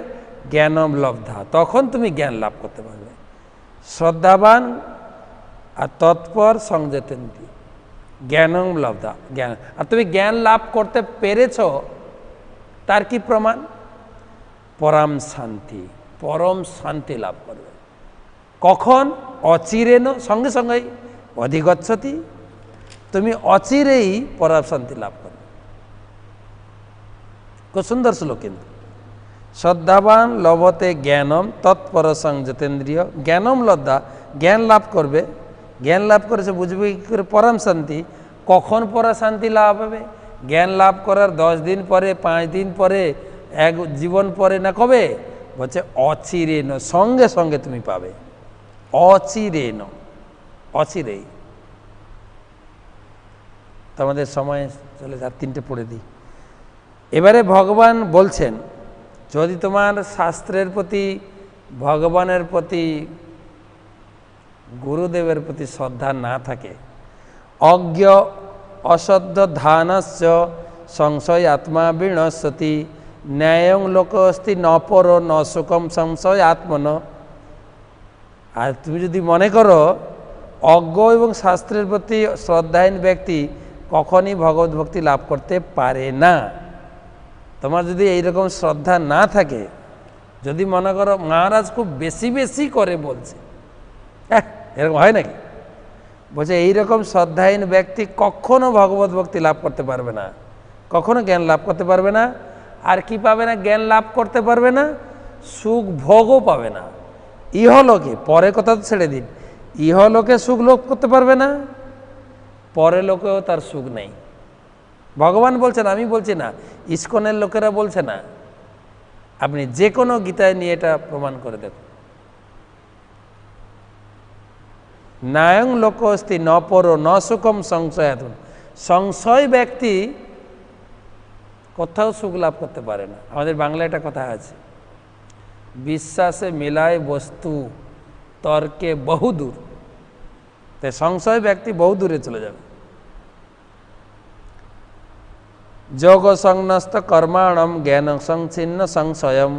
জ্ঞানম লব্ধা, তখন তুমি জ্ঞান লাভ করতে পারবে। শ্রদ্ধাবান আর তৎপর সংযতেন্দ্রিয়, জ্ঞানম লব্ধা, জ্ঞান। আর তুমি জ্ঞান লাভ করতে পেরেছ, তার কি প্রমাণ? পরম শান্তি, পরম শান্তি লাভ করবে। কখন? অচিরেন, সঙ্গে সঙ্গেই, অধিগচ্ছতি, তুমি অচিরেই পরম শান্তি লাভ করবে। খুব সুন্দর শ্লোক কিন্তু। শ্রদ্ধাবান লভতে জ্ঞানম তৎপর সংযতেন্দ্রিয়, জ্ঞানম লব্ধা, জ্ঞান লাভ করবে। জ্ঞান লাভ করেছে, বুঝবে কী করে? পরম শান্তি। কখন পরম শান্তি লাভ হবে? জ্ঞান লাভ করার 10 দিন পরে, 5 দিন পরে, এক জীবন পরে, না কবে? বলছে অচিরেন, সঙ্গে সঙ্গে তুমি পাবে। অচিরেন, অচিরেই। তোমাদের সময় চলে যার, 3টে পড়ে দিই। এবারে ভগবান বলছেন, যদি তোমার শাস্ত্রের প্রতি, ভগবানের প্রতি, গুরুদেবের প্রতি শ্রদ্ধা না থাকে, অজ্ঞ অশ্রদ্ধ ধানস্য সংশয় আত্মা বিনশ্যতি, ন্যায়ং লোক অস্তি ন পর ন সুখম সংশয় আত্মন। আর তুমি যদি মনে করো অজ্ঞ এবং শাস্ত্রের প্রতি শ্রদ্ধাহীন ব্যক্তি কখনই ভগবত ভক্তি লাভ করতে পারে না, তোমার যদি এইরকম শ্রদ্ধা না থাকে, যদি মনে করো মহারাজ খুব বেশি বেশি করে বলছে, এরকম হয় নাকি? বলছে এইরকম শ্রদ্ধাহীন ব্যক্তি কখনো ভগবত ভক্তি লাভ করতে পারবে না, কখনো জ্ঞান লাভ করতে পারবে না। আর কি পাবে না? জ্ঞান লাভ করতে পারবে না, সুখ ভোগও পাবে না। ইহলোকে, পরে কথা তো ছেড়ে দিন, ইহলোকে সুখ লাভ করতে পারবে না, পরে লোকেও তার সুখ নেই। ভগবান বলছেন, আমি বলছি না, ইস্কনের লোকেরা বলছে না। আপনি যে কোনো গীতায় নিয়ে এটা প্রমাণ করে দেখুন। নায়ং লোক অস্তি ন পর ন সুখম সংশয়াতুন, সংশয় ব্যক্তি কোথাও সুখ লাভ করতে পারে না। আমাদের বাংলায় একটা কথা আছে, বিশ্বাসে মেলায় বস্তু তর্কে বহুদূর। তাই সংশয় ব্যক্তি বহু দূরে চলে যাবে। যোগ সংন্যস্ত কর্মাণম জ্ঞান সংচ্ছিন্ন সংশয়ম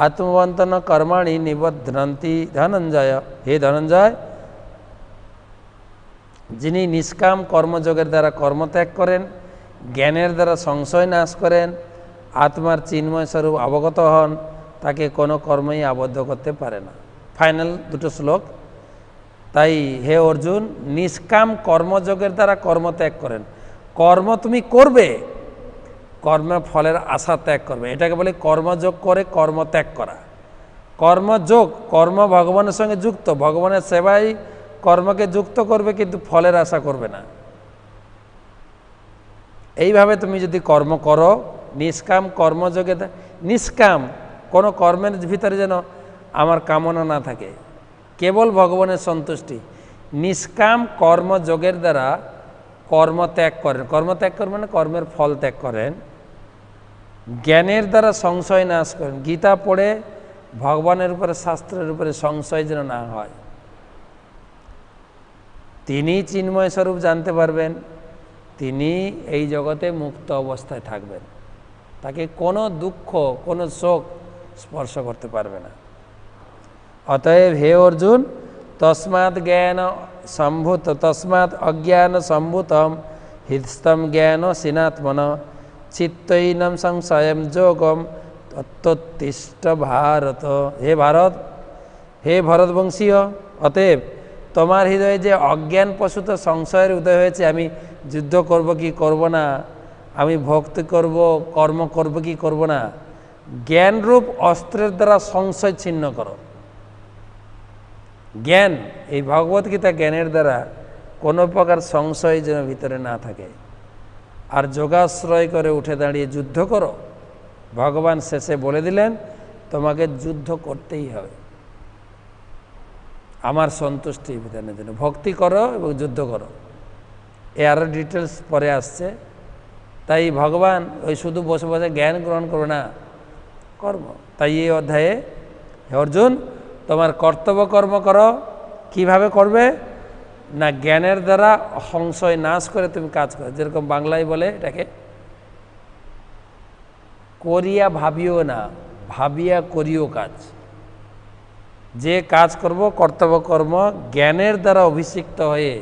আত্মবন্তন কর্মাণি নিবধ্নন্তি ধনঞ্জয়। হে ধনঞ্জয়, যিনি নিষ্কাম কর্মযোগের দ্বারা কর্মত্যাগ করেন, জ্ঞানের দ্বারা সংশয় নাশ করেন, আত্মার চিন্ময় স্বরূপ অবগত হন, তাকে কোনো কর্মই আবদ্ধ করতে পারে না। ফাইনাল 2টো শ্লোক। তাই হে অর্জুন, নিষ্কাম কর্মযোগের দ্বারা কর্মত্যাগ করেন। কর্ম তুমি করবে, কর্মের ফলের আশা ত্যাগ করবে, এটাকে বলে কর্মযোগ করে কর্মত্যাগ করা। কর্মযোগ, কর্ম ভগবানের সঙ্গে যুক্ত, ভগবানের সেবায় কর্মকে যুক্ত করবে, কিন্তু ফলের আশা করবে না। এইভাবে তুমি যদি কর্ম করো, নিষ্কাম কর্মযোগে, নিষ্কাম কোনো কর্মের ভিতরে যেন আমার কামনা না থাকে, কেবল ভগবানের সন্তুষ্টি। নিষ্কাম কর্মযোগের দ্বারা কর্ম ত্যাগ করেন, কর্ম ত্যাগ করেন মানে কর্মের ফল ত্যাগ করেন, জ্ঞানের দ্বারা সংশয় নাশ করেন। গীতা পড়ে ভগবানের উপরে, শাস্ত্রের উপরে সংশয় যেন না হয়। তিনি চিন্ময় স্বরূপ জানতে পারবেন, তিনি এই জগতে মুক্ত অবস্থায় থাকবেন, তাকে কোনো দুঃখ কোনো শোক স্পর্শ করতে পারবে না। অতএব হে অর্জুন, তস্মাৎ জ্ঞান সম্ভূত তস্মাৎ অজ্ঞান সম্ভূতম হৃদস্তম জ্ঞান সিনাত্মন চিত্তৈনম সংশয়ম যোগম তত্ত্বতিষ্ঠ ভারত। হে ভারত, হে ভরতবংশীয়, অতএব তোমার হৃদয়ে যে অজ্ঞান প্রসূত সংশয়ের উদয় হয়েছে, আমি যুদ্ধ করব কি করব না, আমি ভক্তি করব, কর্ম করব কি করব না, জ্ঞানরূপ অস্ত্রের দ্বারা সংশয় ছিন্ন করো। জ্ঞান, এই ভগবদ্গীতা জ্ঞানের দ্বারা কোনো প্রকার সংশয় যেন ভিতরে না থাকে। আর যোগাশ্রয় করে উঠে দাঁড়িয়ে যুদ্ধ করো। ভগবান শেষে বলে দিলেন, তোমাকে যুদ্ধ করতেই হবে আমার সন্তুষ্টি বিধানের জন্য। ভক্তি করো এবং যুদ্ধ করো, এ আরও ডিটেলস পরে আসছে। তাই ভগবান ওই শুধু বসে বসে জ্ঞান গ্রহণ করো না, কর্ম। তাই এই অধ্যায়ে, হে অর্জুন, তোমার কর্তব্য কর্ম করো। কিভাবে করবে না, জ্ঞানের দ্বারা সংশয় নাশ করে তুমি কাজ করো। যেরকম বাংলায় বলে এটাকে, করিয়া ভাবিও না, ভাবিয়া করিও কাজ। যে কাজ করব কর্তব্য কর্ম জ্ঞানের দ্বারা অভিষিক্ত হয়ে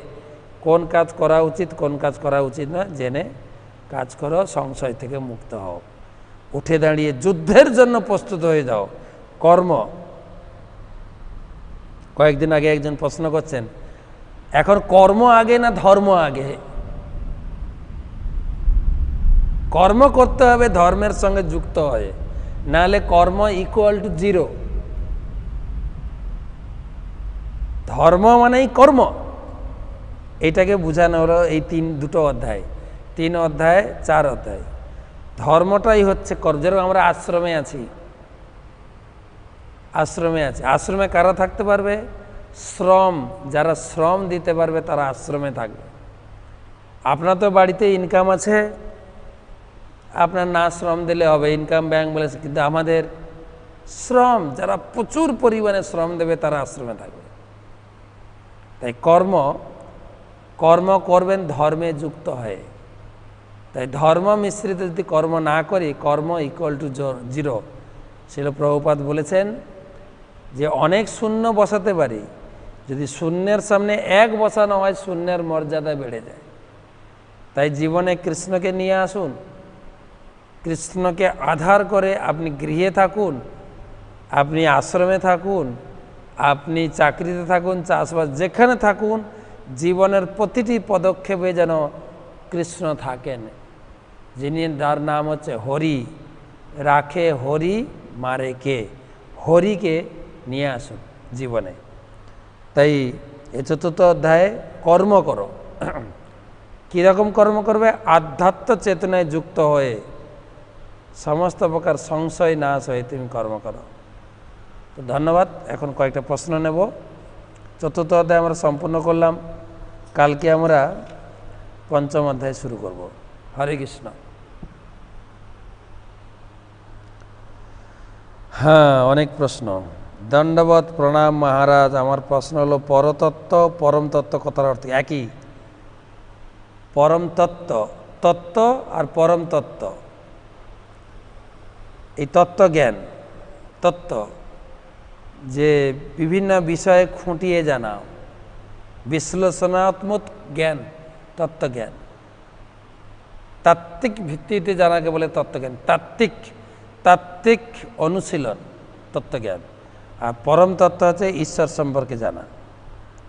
কোন কাজ করা উচিত কোন কাজ করা উচিত না জেনে কাজ করো, সংশয় থেকে মুক্ত হও, উঠে দাঁড়িয়ে যুদ্ধের জন্য প্রস্তুত হয়ে যাও। কর্ম, কয়েকদিন আগে একজন প্রশ্ন করছেন, এখন কর্ম আগে না ধর্ম আগে? কর্ম করতে হবে ধর্মের সঙ্গে যুক্ত হয়ে, নাহলে কর্ম ইকুয়াল টু জিরো। ধর্ম মানেই কর্ম, এটাকে বোঝানো হলো এই দুটো অধ্যায়, 3 অধ্যায় 4 অধ্যায়। ধর্মটাই হচ্ছে কর্ম। যেরকম আমরা আশ্রমে আছি, আশ্রমে কারা থাকতে পারবে? শ্রম, যারা শ্রম দিতে পারবে তারা আশ্রমে থাকবে। আপনার তো বাড়িতে ইনকাম আছে, আপনার না শ্রম দিলে হবে, ইনকাম ব্যাংক বলেছে, কিন্তু আমাদের শ্রম, যারা প্রচুর পরিমাণে শ্রম দেবে তারা আশ্রমে থাকবে। তাই কর্ম করবেন ধর্মে যুক্ত হয়ে। তাই ধর্ম মিশ্রিত যদি কর্ম না করি, কর্ম ইকুয়াল টু জিরো। শিল প্রভুপাদ বলেছেন যে অনেক শূন্য বসাতে পারি, যদি শূন্যের সামনে 1 বসানো হয় শূন্যের মর্যাদা বেড়ে যায়। তাই জীবনে কৃষ্ণকে নিয়ে আসুন, কৃষ্ণকে আধার করে আপনি গৃহে থাকুন, আপনি আশ্রমে থাকুন, আপনি চাকরিতে থাকুন, চাষবাস যেখানে থাকুন, জীবনের প্রতিটি পদক্ষেপে যেন কৃষ্ণ থাকেন, যিনি তার নাম হচ্ছে হরি। রাখে হরি, মারে কে? হরিকে নিয়ে আসুন জীবনে। তাই এই 4th অধ্যায়ে কর্ম করো। কীরকম কর্ম করবে? আধ্যাত্ম চেতনায় যুক্ত হয়ে সমস্ত প্রকার সংশয় নাশ হয়ে তুমি কর্ম করো। তো ধন্যবাদ। এখন কয়েকটা প্রশ্ন নেব। 4th অধ্যায় আমরা সম্পূর্ণ করলাম, কালকে আমরা 5ম অধ্যায় শুরু করব। হরে কৃষ্ণ। হ্যাঁ, অনেক প্রশ্ন। দণ্ডবত প্রণাম মহারাজ। আমার প্রশ্ন হলো, পরতত্ত্ব পরম তত্ত্ব কথার অর্থ একই? পরম তত্ত্ব, তত্ত্ব আর পরম তত্ত্ব, এই তত্ত্বজ্ঞান, তত্ত্ব যে বিভিন্ন বিষয়ে খুঁটিয়ে জানা, বিশ্লেষণাত্মক জ্ঞান, তত্ত্বজ্ঞান। তাত্ত্বিক ভিত্তিতে জানাকে বলে তত্ত্বজ্ঞান। তাত্ত্বিক অনুশীলন তত্ত্বজ্ঞান। আর পরম তত্ত্ব হচ্ছে ঈশ্বর সম্পর্কে জানা।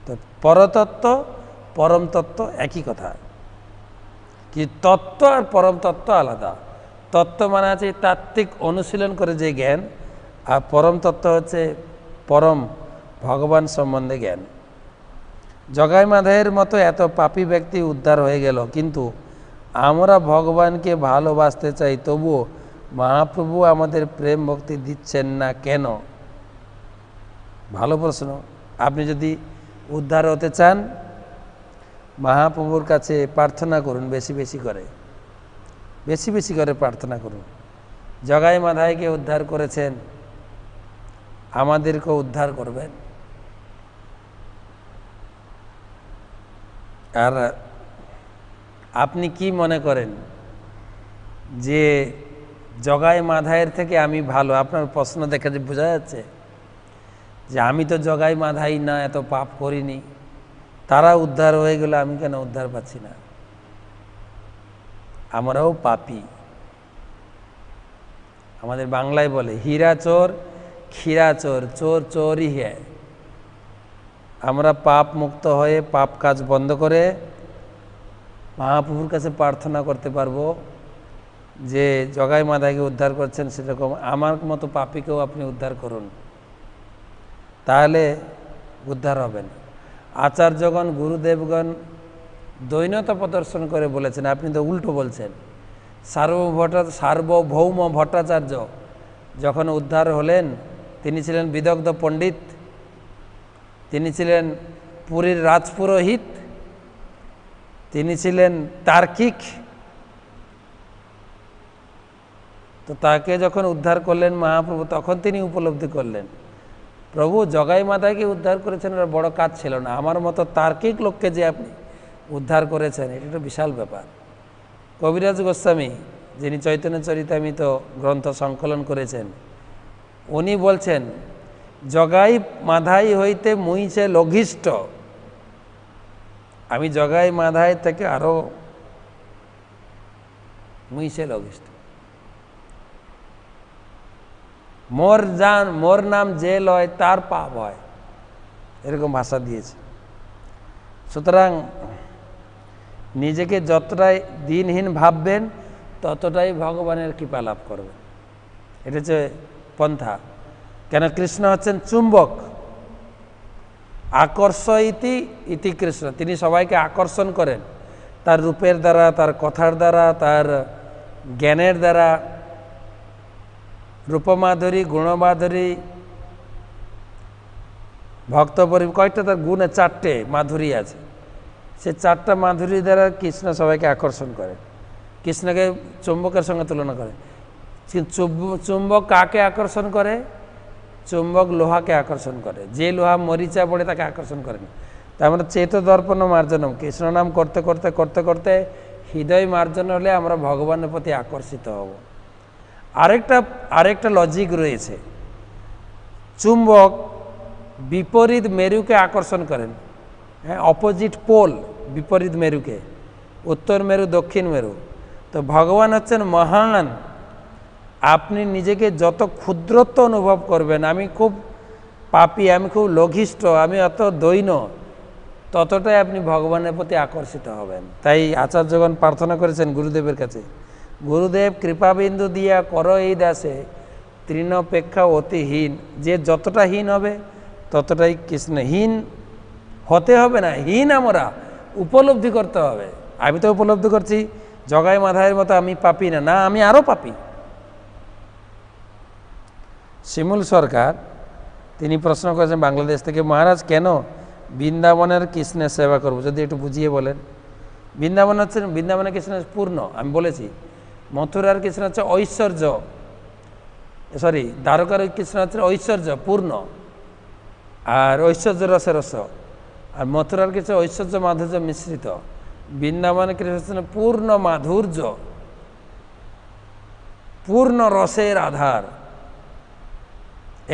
তো পরতত্ত্ব পরম তত্ত্ব একই কথা, কি তত্ত্ব আর পরম তত্ত্ব আলাদা। তত্ত্ব মানে আছে তাত্ত্বিক অনুশীলন করে যে জ্ঞান, আর পরম তত্ত্ব হচ্ছে পরম ভগবান সম্বন্ধে জ্ঞান। জগাই মাধবের মতো এত পাপী ব্যক্তি উদ্ধার হয়ে গেল, কিন্তু আমরা ভগবানকে ভালোবাসতে চাই, তবুও মহাপ্রভু আমাদের প্রেম ভক্তি দিচ্ছেন না কেন? ভালো প্রশ্ন। আপনি যদি উদ্ধার হতে চান মহাপ্রভুর কাছে প্রার্থনা করুন, বেশি বেশি করে প্রার্থনা করুন। জগাই মাধাইকে উদ্ধার করেছেন, আমাদেরকেও উদ্ধার করবেন। আর আপনি কি মনে করেন যে জগাই মাধাইয়ের থেকে আমি ভালো? আপনার প্রশ্ন দেখে যে বোঝা যাচ্ছে যে আমি তো জগাই মাধাই না, এত পাপ করিনি, তারা উদ্ধার হয়ে গেল, আমি কেন উদ্ধার পাচ্ছি না? আমরাও পাপী। আমাদের বাংলায় বলে হীরা চোর ক্ষীরা চোর, চোর চোরই হ্যায়। আমরা পাপ মুক্ত হয়ে পাপ কাজ বন্ধ করে মহাপ্রভুর কাছে প্রার্থনা করতে পারবো যে জগাই মাধাইকে উদ্ধার করছেন, সেরকম আমার মতো পাপীকেও আপনি উদ্ধার করুন, তাহলে উদ্ধার হবেন। আচার্যগণ গুরুদেবগণ দৈন্যতা প্রদর্শন করে বলেছেন, আপনি তো উল্টো বলছেন। সার্বভৌম ভট্টাচার্য যখন উদ্ধার হলেন, তিনি ছিলেন বিদগ্ধ পণ্ডিত, তিনি ছিলেন পুরীর রাজপুরোহিত, তিনি ছিলেন তার্কিক। তো তাকে যখন উদ্ধার করলেন মহাপ্রভু, তখন তিনি উপলব্ধি করলেন প্রভু জগাই মাধাইকে উদ্ধার করেছেন, ওরা বড় কাজ ছিল না, আমার মতো তার্কিক লোককে যে আপনি উদ্ধার করেছেন, এটা একটা বিশাল ব্যাপার। কবিরাজ গোস্বামী, যিনি চৈতন্য চরিতামৃত গ্রন্থ সংকলন করেছেন, উনি বলছেন জগাই মাধাই হইতে মুইছে লঘিষ্ঠ, আমি জগাই মাধাই থেকে আরো মুইছে লঘিষ্ঠ। মোর নাম যে লয় তার পাপ হয়, এরকম ভাষা দিয়েছে। সুতরাং নিজেকে যতটাই দিনহীন ভাববেন, ততটাই ভগবানের কৃপা লাভ করবেন। এটা হচ্ছে পন্থা। কেন? কৃষ্ণ হচ্ছেন চুম্বক, আকর্ষ ইতি কৃষ্ণ। তিনি সবাইকে আকর্ষণ করেন তার রূপের দ্বারা, তার কথার দ্বারা, তার জ্ঞানের দ্বারা। রূপমাধুরী, গুণমাধুরী, ভক্তপরি, কয়েকটা তার গুণে 4টে মাধুরী আছে। সে 4টা মাধুরী দ্বারা কৃষ্ণ সবাইকে আকর্ষণ করে। কৃষ্ণকে চুম্বকের সঙ্গে তুলনা করে। চুম্বক কাকে আকর্ষণ করে? চুম্বক লোহাকে আকর্ষণ করে। যে লোহা মরিচা পড়ে তাকে আকর্ষণ করে না। তার মানে চেত দর্পণ মার্জনম, কৃষ্ণ নাম করতে করতে করতে করতে হৃদয় মার্জন হলে আমরা ভগবানের প্রতি আকর্ষিত হব। আরেকটা লজিক রয়েছে। চুম্বক বিপরীত মেরুকে আকর্ষণ করেন, হ্যাঁ, অপোজিট পোল, বিপরীত মেরুকে, উত্তর মেরু দক্ষিণ মেরু। তো ভগবান হচ্ছেন মহান। আপনি নিজেকে যত ক্ষুদ্রত্ব অনুভব করবেন, আমি খুব পাপী, আমি খুব লঘিষ্ঠ, আমি অত দৈন্য, ততটাই আপনি ভগবানের প্রতি আকর্ষিত হবেন। তাই আচার্যগণ প্রার্থনা করেছেন গুরুদেবের কাছে, গুরুদেব কৃপাবিন্দু দিয়া করো এই দাসে তৃণপেক্ষা অতিহীন। যে যতটা হীন হবে ততটাই কৃষ্ণহীন হতে হবে না, হীন আমরা উপলব্ধি করতে হবে। আমি তো উপলব্ধি করছি জগাই মাধাইয়ের মতো আমি পাপী না, না আমি আরও পাপী। শিমুল সরকার তিনি প্রশ্ন করেছেন বাংলাদেশ থেকে, মহারাজ কেন বৃন্দাবনের কৃষ্ণের সেবা করবো, যদি একটু বুঝিয়ে বলেন। বৃন্দাবনের কৃষ্ণ পূর্ণ, আমি বলেছি। মথুরার কৃষ্ণ হচ্ছে ঐশ্বর্য, দ্বারকার কৃষ্ণ হচ্ছে ঐশ্বর্য পূর্ণ, আর ঐশ্বর্য রসে রস। আর মথুরার কৃষ্ণ ঐশ্বর্য মাধুর্য মিশ্রিত। বৃন্দাবনের কৃষ্ণ হচ্ছে পূর্ণ মাধুর্য, পূর্ণ রসের আধার।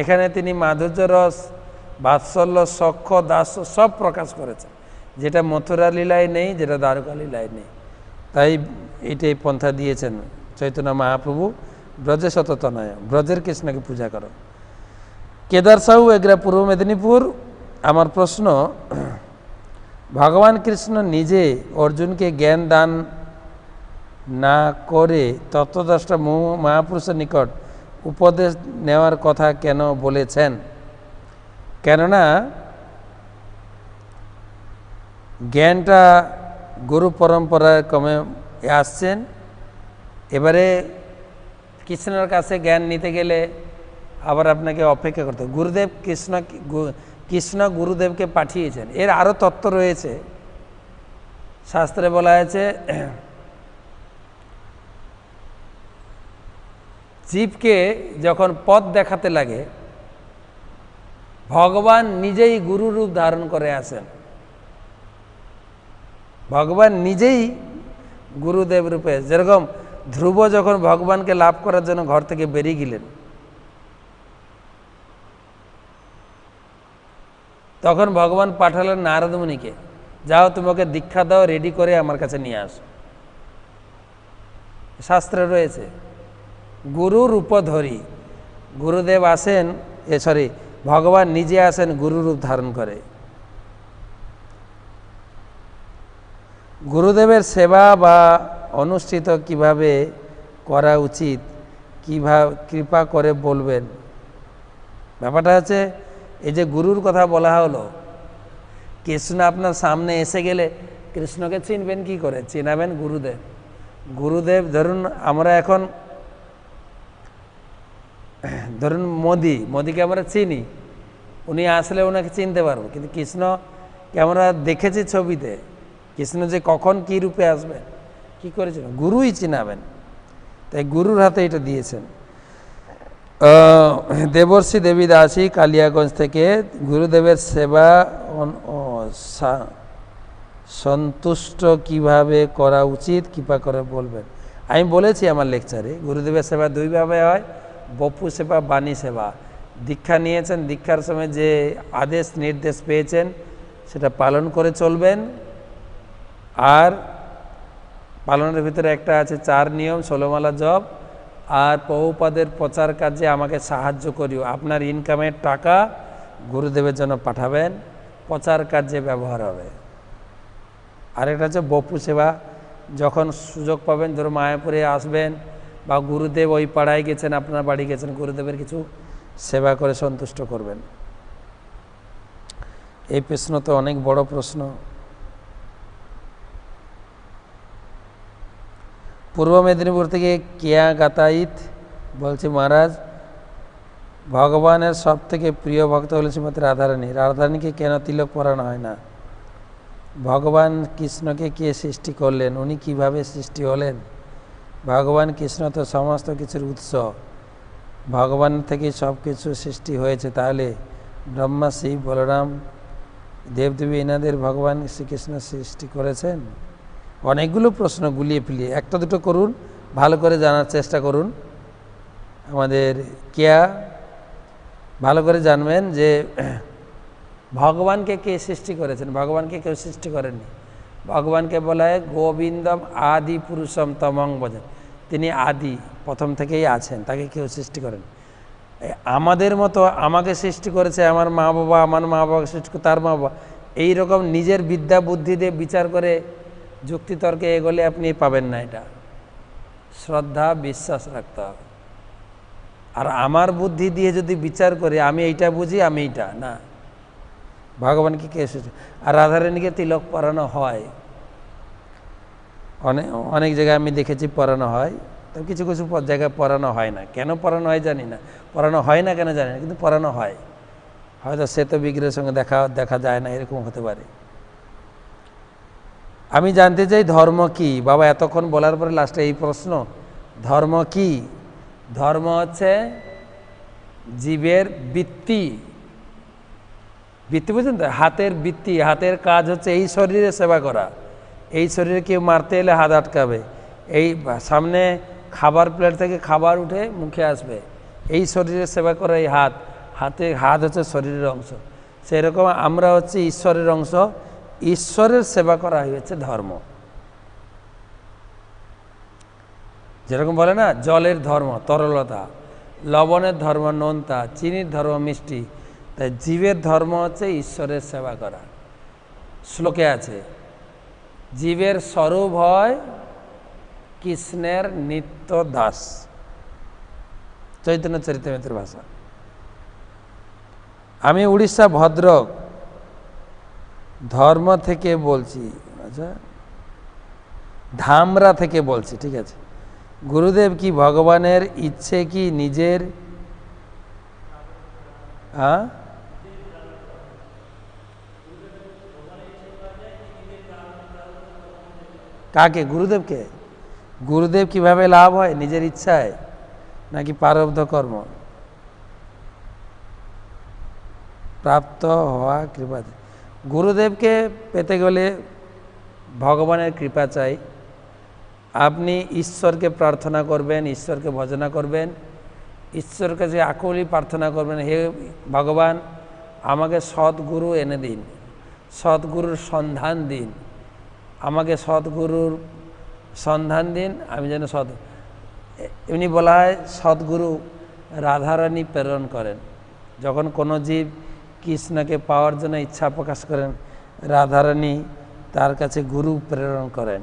এখানে তিনি মাধুর্য রস, বাৎসল্য, সখ্য, দাস্য সব প্রকাশ করেছে, যেটা মথুরা লীলায় নেই, যেটা দ্বারকা লীলায় নেই। তাই এইটাই পন্থা দিয়েছেন চৈতন্য মহাপ্রভু, ব্রজে সততনয়, ব্রজের কৃষ্ণকে পূজা করো। কেদার সাহু, এগরা, পূর্ব মেদিনীপুর। আমার প্রশ্ন, ভগবান কৃষ্ণ নিজে অর্জুনকে জ্ঞান দান না করে তত্ত্বদ্রষ্টা মহাপুরুষের নিকট উপদেশ নেওয়ার কথা কেন বলেছেন? কেননা জ্ঞানটা গুরু পরম্পরায় ক্রমে আসছেন। এবারে কৃষ্ণের কাছে জ্ঞান নিতে গেলে আবার আপনাকে অপেক্ষা করতে হবে। গুরুদেব কৃষ্ণ গুরুদেবকে পাঠিয়েছেন। এর আরও তত্ত্ব রয়েছে। শাস্ত্রে বলা হয়েছে জীবকে যখন পথ দেখাতে লাগে ভগবান নিজেই গুরু রূপ ধারণ করে আসেন। ভগবান নিজেই গুরুদেব রূপে, যেরকম ধ্রুব যখন ভগবানকে লাভ করার জন্য ঘর থেকে বেরিয়ে গেলেন, তখন ভগবান পাঠালেন নারদ মুনিকে, যাও তোমাকে দীক্ষা দাও, রেডি করে আমার কাছে নিয়ে আসো। শাস্ত্রে রয়েছে গুরু রূপ ধরি, গুরুদেব আসেন, ভগবান নিজে আসেন গুরু রূপ ধারণ করে। গুরুদেবের সেবা বা অনুষ্ঠিত কিভাবে করা উচিত, কিভাবে কৃপা করে বলবেন। ব্যাপারটা হচ্ছে এই যে গুরুর কথা বলা হলো, কৃষ্ণ আপনার সামনে এসে গেলে কৃষ্ণকে চিনবেন কি করে? চিনাবেন গুরুদেব। গুরুদেব ধরুন আমরা এখন মোদিকে আমরা চিনি, উনি আসলে ওনাকে চিনতে পারবো, কিন্তু কৃষ্ণকে আমরা দেখেছি ছবিতে, কৃষ্ণ যে কখন কী রূপে আসবেন কী করেছেন গুরুই চিনাবেন। তাই গুরুর হাতে এটা দিয়েছেন। দেবর্ষি দেবী দাসী কালিয়াগঞ্জ থেকে, গুরুদেবের সেবা সন্তুষ্ট কিভাবে করা উচিত কৃপা করে বলবেন। আমি বলেছি আমার লেকচারে, গুরুদেবের সেবা দুইভাবে হয়, বপু সেবা, বাণী সেবা। দীক্ষা নিয়েছেন, দীক্ষার সময় যে আদেশ নির্দেশ পেয়েছেন সেটা পালন করে চলবেন। আর পালনের ভিতরে একটা আছে 4 নিয়ম, 16 মালা জপ। আর প্রভুপাদের প্রচার কাজে আমাকে সাহায্য করিও, আপনার ইনকামের টাকা গুরুদেবের জন্য পাঠাবেন, প্রচার কাজে ব্যবহার হবে। আরেকটা হচ্ছে বপু সেবা, যখন সুযোগ পাবেন, ধরো মায়াপুরে আসবেন বা গুরুদেব ওই পাড়ায় গেছেন, আপনার বাড়ি গেছেন, গুরুদেবের কিছু সেবা করে সন্তুষ্ট করবেন। এই প্রশ্ন তো অনেক বড় প্রশ্ন। পূর্ব মেদিনীপুর থেকে কেয়া গাতাইত বলছে, মহারাজ ভগবানের সব থেকে প্রিয় ভক্ত হলেন শ্রীমতী রাধারানী, রাধারানীকে কেন তিলক পরানো হয় না? ভগবান কৃষ্ণকে কে সৃষ্টি করলেন? উনি কিভাবে সৃষ্টি হলেন? ভগবান কৃষ্ণ তো সমস্ত কিছুর উৎস, ভগবান থেকেই সব কিছু সৃষ্টি হয়েছে। তাহলে ব্রহ্মা, শিব, বলরাম, দেবদেবী এনাদের ভগবান শ্রীকৃষ্ণ সৃষ্টি করেছেন? অনেকগুলো প্রশ্ন গুলিয়ে ফেলিয়ে একটা দুটো করুন, ভালো করে জানার চেষ্টা করুন। আমাদের কেয়া ভালো করে জানবেন যে ভগবানকে কে সৃষ্টি করেছেন। ভগবানকে কেউ সৃষ্টি করেননি। ভগবানকে বলা হয় গোবিন্দম আদি পুরুষম তমং ভজন, তিনি আদি, প্রথম থেকেই আছেন, তাকে কেউ সৃষ্টি করেন। আমাদের মতো আমাকে সৃষ্টি করেছে আমার মা বাবা, আমার মা বাবাকে সৃষ্টি করে তার মা বাবা, এইরকম নিজের বিদ্যা বুদ্ধি দিয়ে বিচার করে যুক্তিতর্কে এগোলে আপনি পাবেন না। এটা শ্রদ্ধা বিশ্বাস রাখতে হবে। আর আমার বুদ্ধি দিয়ে যদি বিচার করে আমি এইটা বুঝি, আমি এইটা না। ভগবানকে কে সৃষ্টি, আর রাধারানীকে তিলক পরানো হয়, অনেক জায়গায় আমি দেখেছি পরানো হয়, তো কিছু কিছু জায়গায় পরানো হয় না। কেন পরানো হয় জানি না, পরানো হয় না কেন জানি না, কিন্তু পরানো হয়। হয়তো শ্বেত বিগ্রহের সঙ্গে দেখা যায় না, এরকম হতে পারে। আমি জানতে চাই ধর্ম কি? বাবা এতক্ষণ বলার পরে লাস্টে এই প্রশ্ন, ধর্ম কি? ধর্ম হচ্ছে জীবের বৃত্তি। বৃত্তি বুঝলেন তো, হাতের বৃত্তি। হাতের কাজ হচ্ছে এই শরীরে সেবা করা। এই শরীরে কেউ মারতে এলে হাত আটকাবে, এই সামনে খাবার প্লেট থেকে খাবার উঠে মুখে আসবে, এই শরীরের সেবা করা এই হাত। হাত হচ্ছে শরীরের অংশ। সেরকম আমরা হচ্ছে ঈশ্বরের অংশ, ঈশ্বরের সেবা করা হয়েছে ধর্ম। যেরকম বলে না জলের ধর্ম তরলতা, লবণের ধর্ম নোনতা, চিনির ধর্ম মিষ্টি, তাই জীবের ধর্ম হচ্ছে ঈশ্বরের সেবা করা। শ্লোকে আছে জীবের স্বরূপ হয় কৃষ্ণের নিত্য দাস, চৈতন্য চরিতামৃতের ভাষা। আমি উড়িষ্যা ভদ্রক ধর্ম থেকে বলছি, আচ্ছা ধামরা থেকে বলছি, ঠিক আছে। গুরুদেব কি ভগবানের ইচ্ছে কি নিজের হ্যাঁ, কাকে? গুরুদেবকে? গুরুদেব কিভাবে লাভ হয়? নিজের ইচ্ছায় নাকি প্রারব্ধ কর্ম? প্রাপ্ত হওয়া কৃপা। গুরুদেবকে পেতে গেলে ভগবানের কৃপা চাই। আপনি ঈশ্বরকে প্রার্থনা করবেন, ঈশ্বরকে ভজনা করবেন, ঈশ্বরের কাছে আকুলি প্রার্থনা করবেন, হে ভগবান আমাকে সৎগুরু এনে দিন, সৎগুরুর সন্ধান দিন, আমাকে সৎগুরুর সন্ধান দিন, আমি যেন এমনি বলা হয় সৎগুরু রাধারানী প্রেরণ করেন। যখন কোনো জীব কৃষ্ণকে পাওয়ার জন্য ইচ্ছা প্রকাশ করেন, রাধারানী তার কাছে গুরু প্রেরণ করেন।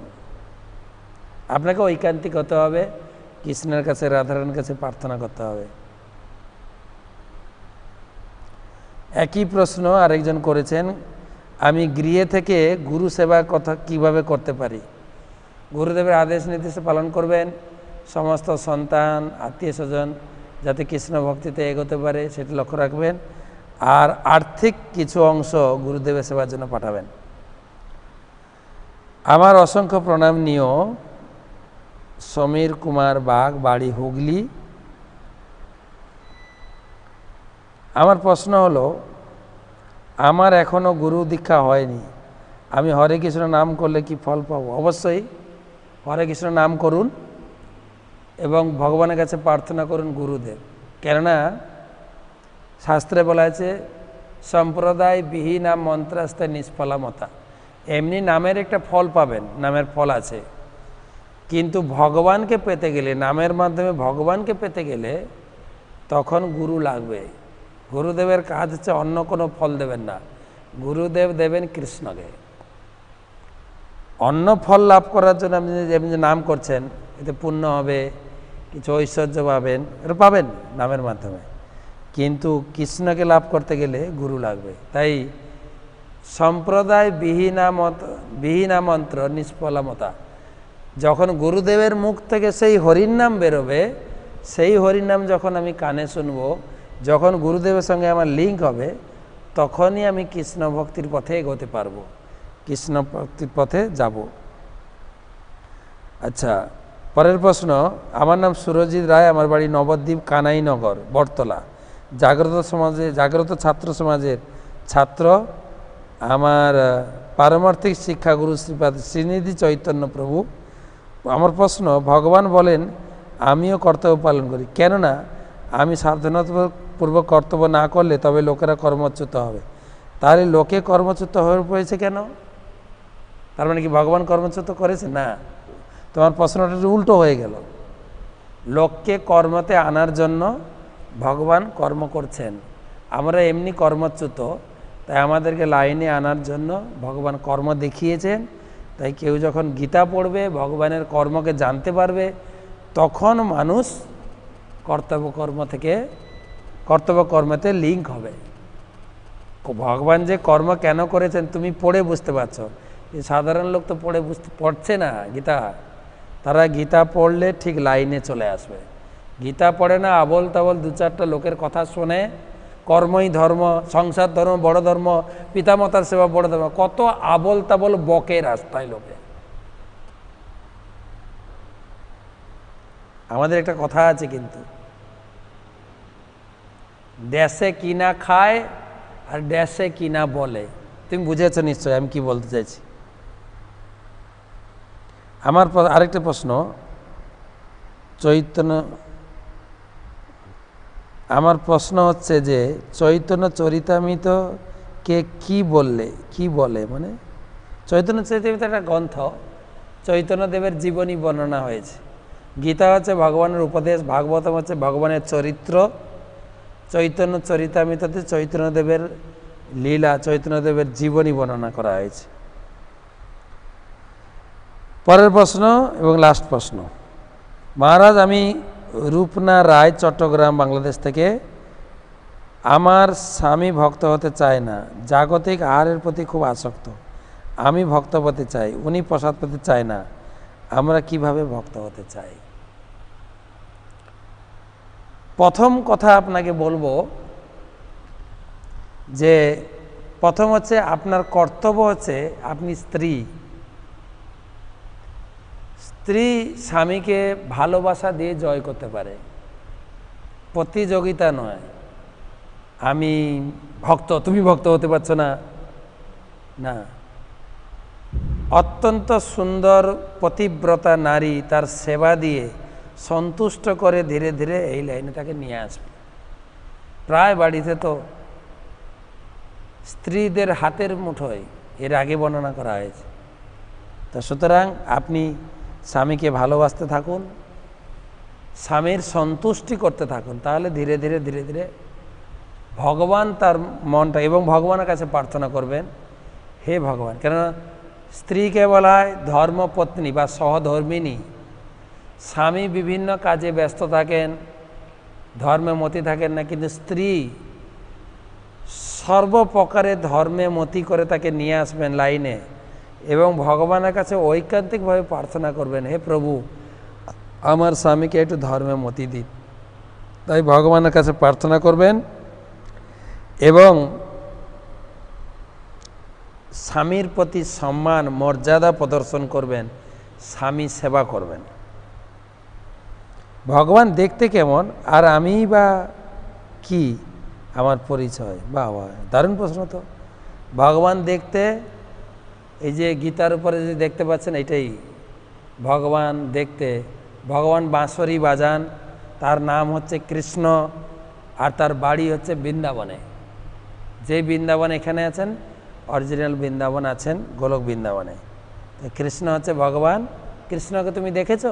আপনাকে ঐকান্তিক হতে হবে, কৃষ্ণের কাছে রাধারানীর কাছে প্রার্থনা করতে হবে। একই প্রশ্ন আরেকজন করেছেন, আমি গৃহে থেকে গুরু সেবা কথা কিভাবে করতে পারি? গুরুদেবের আদেশ নির্দেশ পালন করবেন, সমস্ত সন্তান আত্মীয় স্বজন যাতে কৃষ্ণ ভক্তিতে এগোতে পারে সেটা লক্ষ্য রাখবেন, আর আর্থিক কিছু অংশ গুরুদেবের সেবার জন্য পাঠাবেন। আমার অসংখ্য প্রণাম নিও। সমীর কুমার বাগ, বাড়ি হুগলি। আমার প্রশ্ন হলো, আমার এখনও গুরু দীক্ষা হয়নি, আমি হরে কৃষ্ণ নাম করলে কি ফল পাবো? অবশ্যই হরে কৃষ্ণ নাম করুন এবং ভগবানের কাছে প্রার্থনা করুন গুরুদেব। কেননা শাস্ত্রে বলা আছে সম্প্রদায় বিহীনা মন্ত্রাস্তে নিষ্ফলামতা। এমনি নামের একটা ফল পাবেন, নামের ফল আছে, কিন্তু ভগবানকে পেতে গেলে, নামের মাধ্যমে ভগবানকে পেতে গেলে তখন গুরু লাগবে। গুরুদেবের কাজ হচ্ছে অন্য কোনো ফল দেবেন না, গুরুদেব দেবেন কৃষ্ণকে। অন্য ফল লাভ করার জন্য আপনি যেমনি নাম করছেন, এতে পুণ্য হবে, কিছু ঐশ্বর্য পাবেন, এটা পাবেন নামের মাধ্যমে, কিন্তু কৃষ্ণকে লাভ করতে গেলে গুরু লাগবে। তাই সম্প্রদায় বিহীনা মন্ত্র নিষ্ফলামতা। যখন গুরুদেবের মুখ থেকে সেই হরির নাম বেরোবে, সেই হরির নাম যখন আমি কানে শুনব, যখন গুরুদেবের সঙ্গে আমার লিঙ্ক হবে, তখনই আমি কৃষ্ণ ভক্তির পথে এগোতে পারবো, কৃষ্ণ ভক্তির পথে যাব। আচ্ছা, পরের প্রশ্ন, আমার নাম সুরজিৎ রায়, আমার বাড়ি নবদ্বীপ কানাইনগর বটতলা, জাগ্রত ছাত্র সমাজের ছাত্র। আমার পারমার্থিক শিক্ষাগুরু শ্রীপাদ শ্রীনিধি চৈতন্য প্রভু। আমার প্রশ্ন, ভগবান বলেন আমিও কর্তব্য পালন করি, কেননা আমি সাবধানতাপূর্বক কর্তব্য না করলে তবে লোকেরা কর্মচ্যুত হবে। তাহলে লোকে কর্মচ্যুত হয়ে পড়েছে কেন? তার মানে কি ভগবান কর্মচ্যুত করেছে? না, তোমার প্রশ্নটা উল্টো হয়ে গেল। লোককে কর্মতে আনার জন্য ভগবান কর্ম করছেন, আমরা এমনি কর্মচ্যুত, তাই আমাদেরকে লাইনে আনার জন্য ভগবান কর্ম দেখিয়েছেন। তাই কেউ যখন গীতা পড়বে, ভগবানের কর্মকে জানতে পারবে, তখন মানুষ কর্তব্য কর্মতে লিঙ্ক হবে। ভগবান যে কর্ম কেন করেছেন তুমি পড়ে বুঝতে পারছো, সাধারণ লোক তো পড়ছে না গীতা। তারা গীতা পড়লে ঠিক লাইনে চলে আসবে। গীতা পড়ে না, আবল তাবল দু চারটা লোকের কথা শোনে, কর্মই ধর্ম, সংসার ধর্ম বড় ধর্ম, পিতামাতার সেবা বড় ধর্ম, কত আবল তাবল বকে রাস্তায় লোকে। আমাদের একটা কথা আছে, কিন্তু দেশে কিনা খায় আর দেশে কিনা বলে। তুমি বুঝেছ নিশ্চয় আমি কি বলতে চাইছি। আমার আরেকটা প্রশ্ন, আমার প্রশ্ন হচ্ছে যে চৈতন্য চরিতামৃত কে কি বলে, মানে চৈতন্য চরিতামৃত একটা গ্রন্থ, চৈতন্যদেবের জীবনী বর্ণনা হয়েছে। গীতা হচ্ছে ভগবানের উপদেশ, ভাগবতম হচ্ছে ভগবানের চরিত্র, চৈতন্য চরিতামৃততে চৈতন্যদেবের লীলা, চৈতন্যদেবের জীবনী বর্ণনা করা হয়েছে। পরের প্রশ্ন এবং লাস্ট প্রশ্ন, মহারাজ আমি রূপনা রায়, চট্টগ্রাম, বাংলাদেশ থেকে। আমার স্বামী ভক্ত হতে চায় না, জাগতিক আহারের প্রতি খুব আসক্ত। আমি ভক্ত হতে চাই, উনি প্রসাদ পেতে চায় না, আমরা কিভাবে ভক্ত হতে চাই? প্রথম কথা আপনাকে বলবো, যে প্রথম হচ্ছে আপনার কর্তব্য হচ্ছে আপনি স্ত্রী স্বামীকে ভালোবাসা দিয়ে জয় করতে পারে, প্রতিযোগিতা নয়। আমি ভক্ত, তুমি ভক্ত হতে পারছো না, না। অত্যন্ত সুন্দর পতিব্রতা নারী তার সেবা দিয়ে সন্তুষ্ট করে ধীরে ধীরে এই লাইনে তাকে নিয়ে আসবে। প্রায় বাড়িতে তো স্ত্রীদের হাতের মুঠোয়, এর আগে বর্ণনা করা হয়েছে। তো সুতরাং আপনি স্বামীকে ভালোবাসতে থাকুন, স্বামীর সন্তুষ্টি করতে থাকুন, তাহলে ধীরে ধীরে ধীরে ধীরে ভগবান তার মনটা, এবং ভগবানের কাছে প্রার্থনা করবেন, হে ভগবান। কেননা স্ত্রীকে বলা হয় ধর্মপত্নী বা সহধর্মিনী। স্বামী বিভিন্ন কাজে ব্যস্ত থাকেন, ধর্মে মতি থাকেন না, কিন্তু স্ত্রী সর্বপ্রকারে ধর্মে মতি করে তাকে নিয়ে আসবেন লাইনে, এবং ভগবানের কাছে ঐকান্তিকভাবে প্রার্থনা করবেন, হে প্রভু আমার স্বামীকে একটু ধর্মে মতি দিন। তাই ভগবানের কাছে প্রার্থনা করবেন এবং স্বামীর প্রতি সম্মান মর্যাদা প্রদর্শন করবেন, স্বামী সেবা করবেন। ভগবান দেখতে কেমন আর আমি বা কি, আমার পরিচয়? বা দারুণ প্রশ্ন তো। ভগবান দেখতে, এই যে গীতার উপরে যে দেখতে পাচ্ছেন, এটাই ভগবান দেখতে। ভগবান বাঁশরি বাজান, তার নাম হচ্ছে কৃষ্ণ, আর তার বাড়ি হচ্ছে বৃন্দাবনে। যে বৃন্দাবন এখানে আছেন, অরিজিনাল বৃন্দাবন আছেন গোলক বৃন্দাবনে। কৃষ্ণ হচ্ছে ভগবান। কৃষ্ণকে তুমি দেখেছ?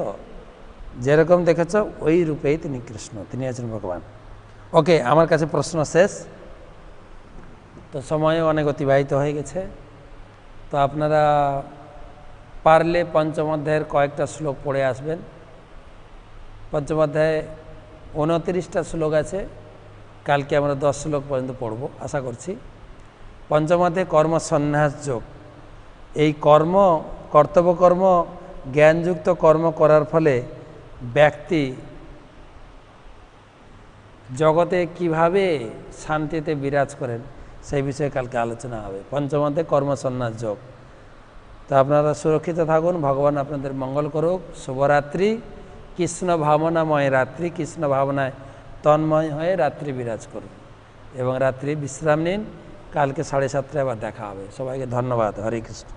যেরকম দেখেছ ওই রূপেই তিনি কৃষ্ণ, তিনি আছেন ভগবান। ওকে, আমার কাছে প্রশ্ন শেষ, তো সময়ও অনেক অতিবাহিত হয়ে গেছে। তো আপনারা পারলে পঞ্চম অধ্যায়ের কয়েকটা শ্লোক পড়ে আসবেন। পঞ্চম অধ্যায়ে 29টা শ্লোক আছে, কালকে আমরা 10 শ্লোক পর্যন্ত পড়ব আশা করছি। পঞ্চম অধ্যায়ে কর্ম সন্ন্যাস যোগ। এই কর্তব্যকর্ম জ্ঞানযুক্ত কর্ম করার ফলে ব্যক্তি জগতে কিভাবে শান্তিতে বিরাজ করেন সেই বিষয়ে কালকে আলোচনা হবে। পঞ্চম অধ্যায়ে কর্ম সন্ন্যাস যোগ। তো আপনারা সুরক্ষিত থাকুন, ভগবান আপনাদের মঙ্গল করুক। শুভরাত্রি। কৃষ্ণ ভাবনাময় রাত্রি, কৃষ্ণ ভাবনায় তন্ময় হয়ে রাত্রি বিরাজ করুন এবং রাত্রি বিশ্রাম নিন। কালকে 7:30টায় আবার দেখা হবে। সবাইকে ধন্যবাদ। হরে কৃষ্ণ।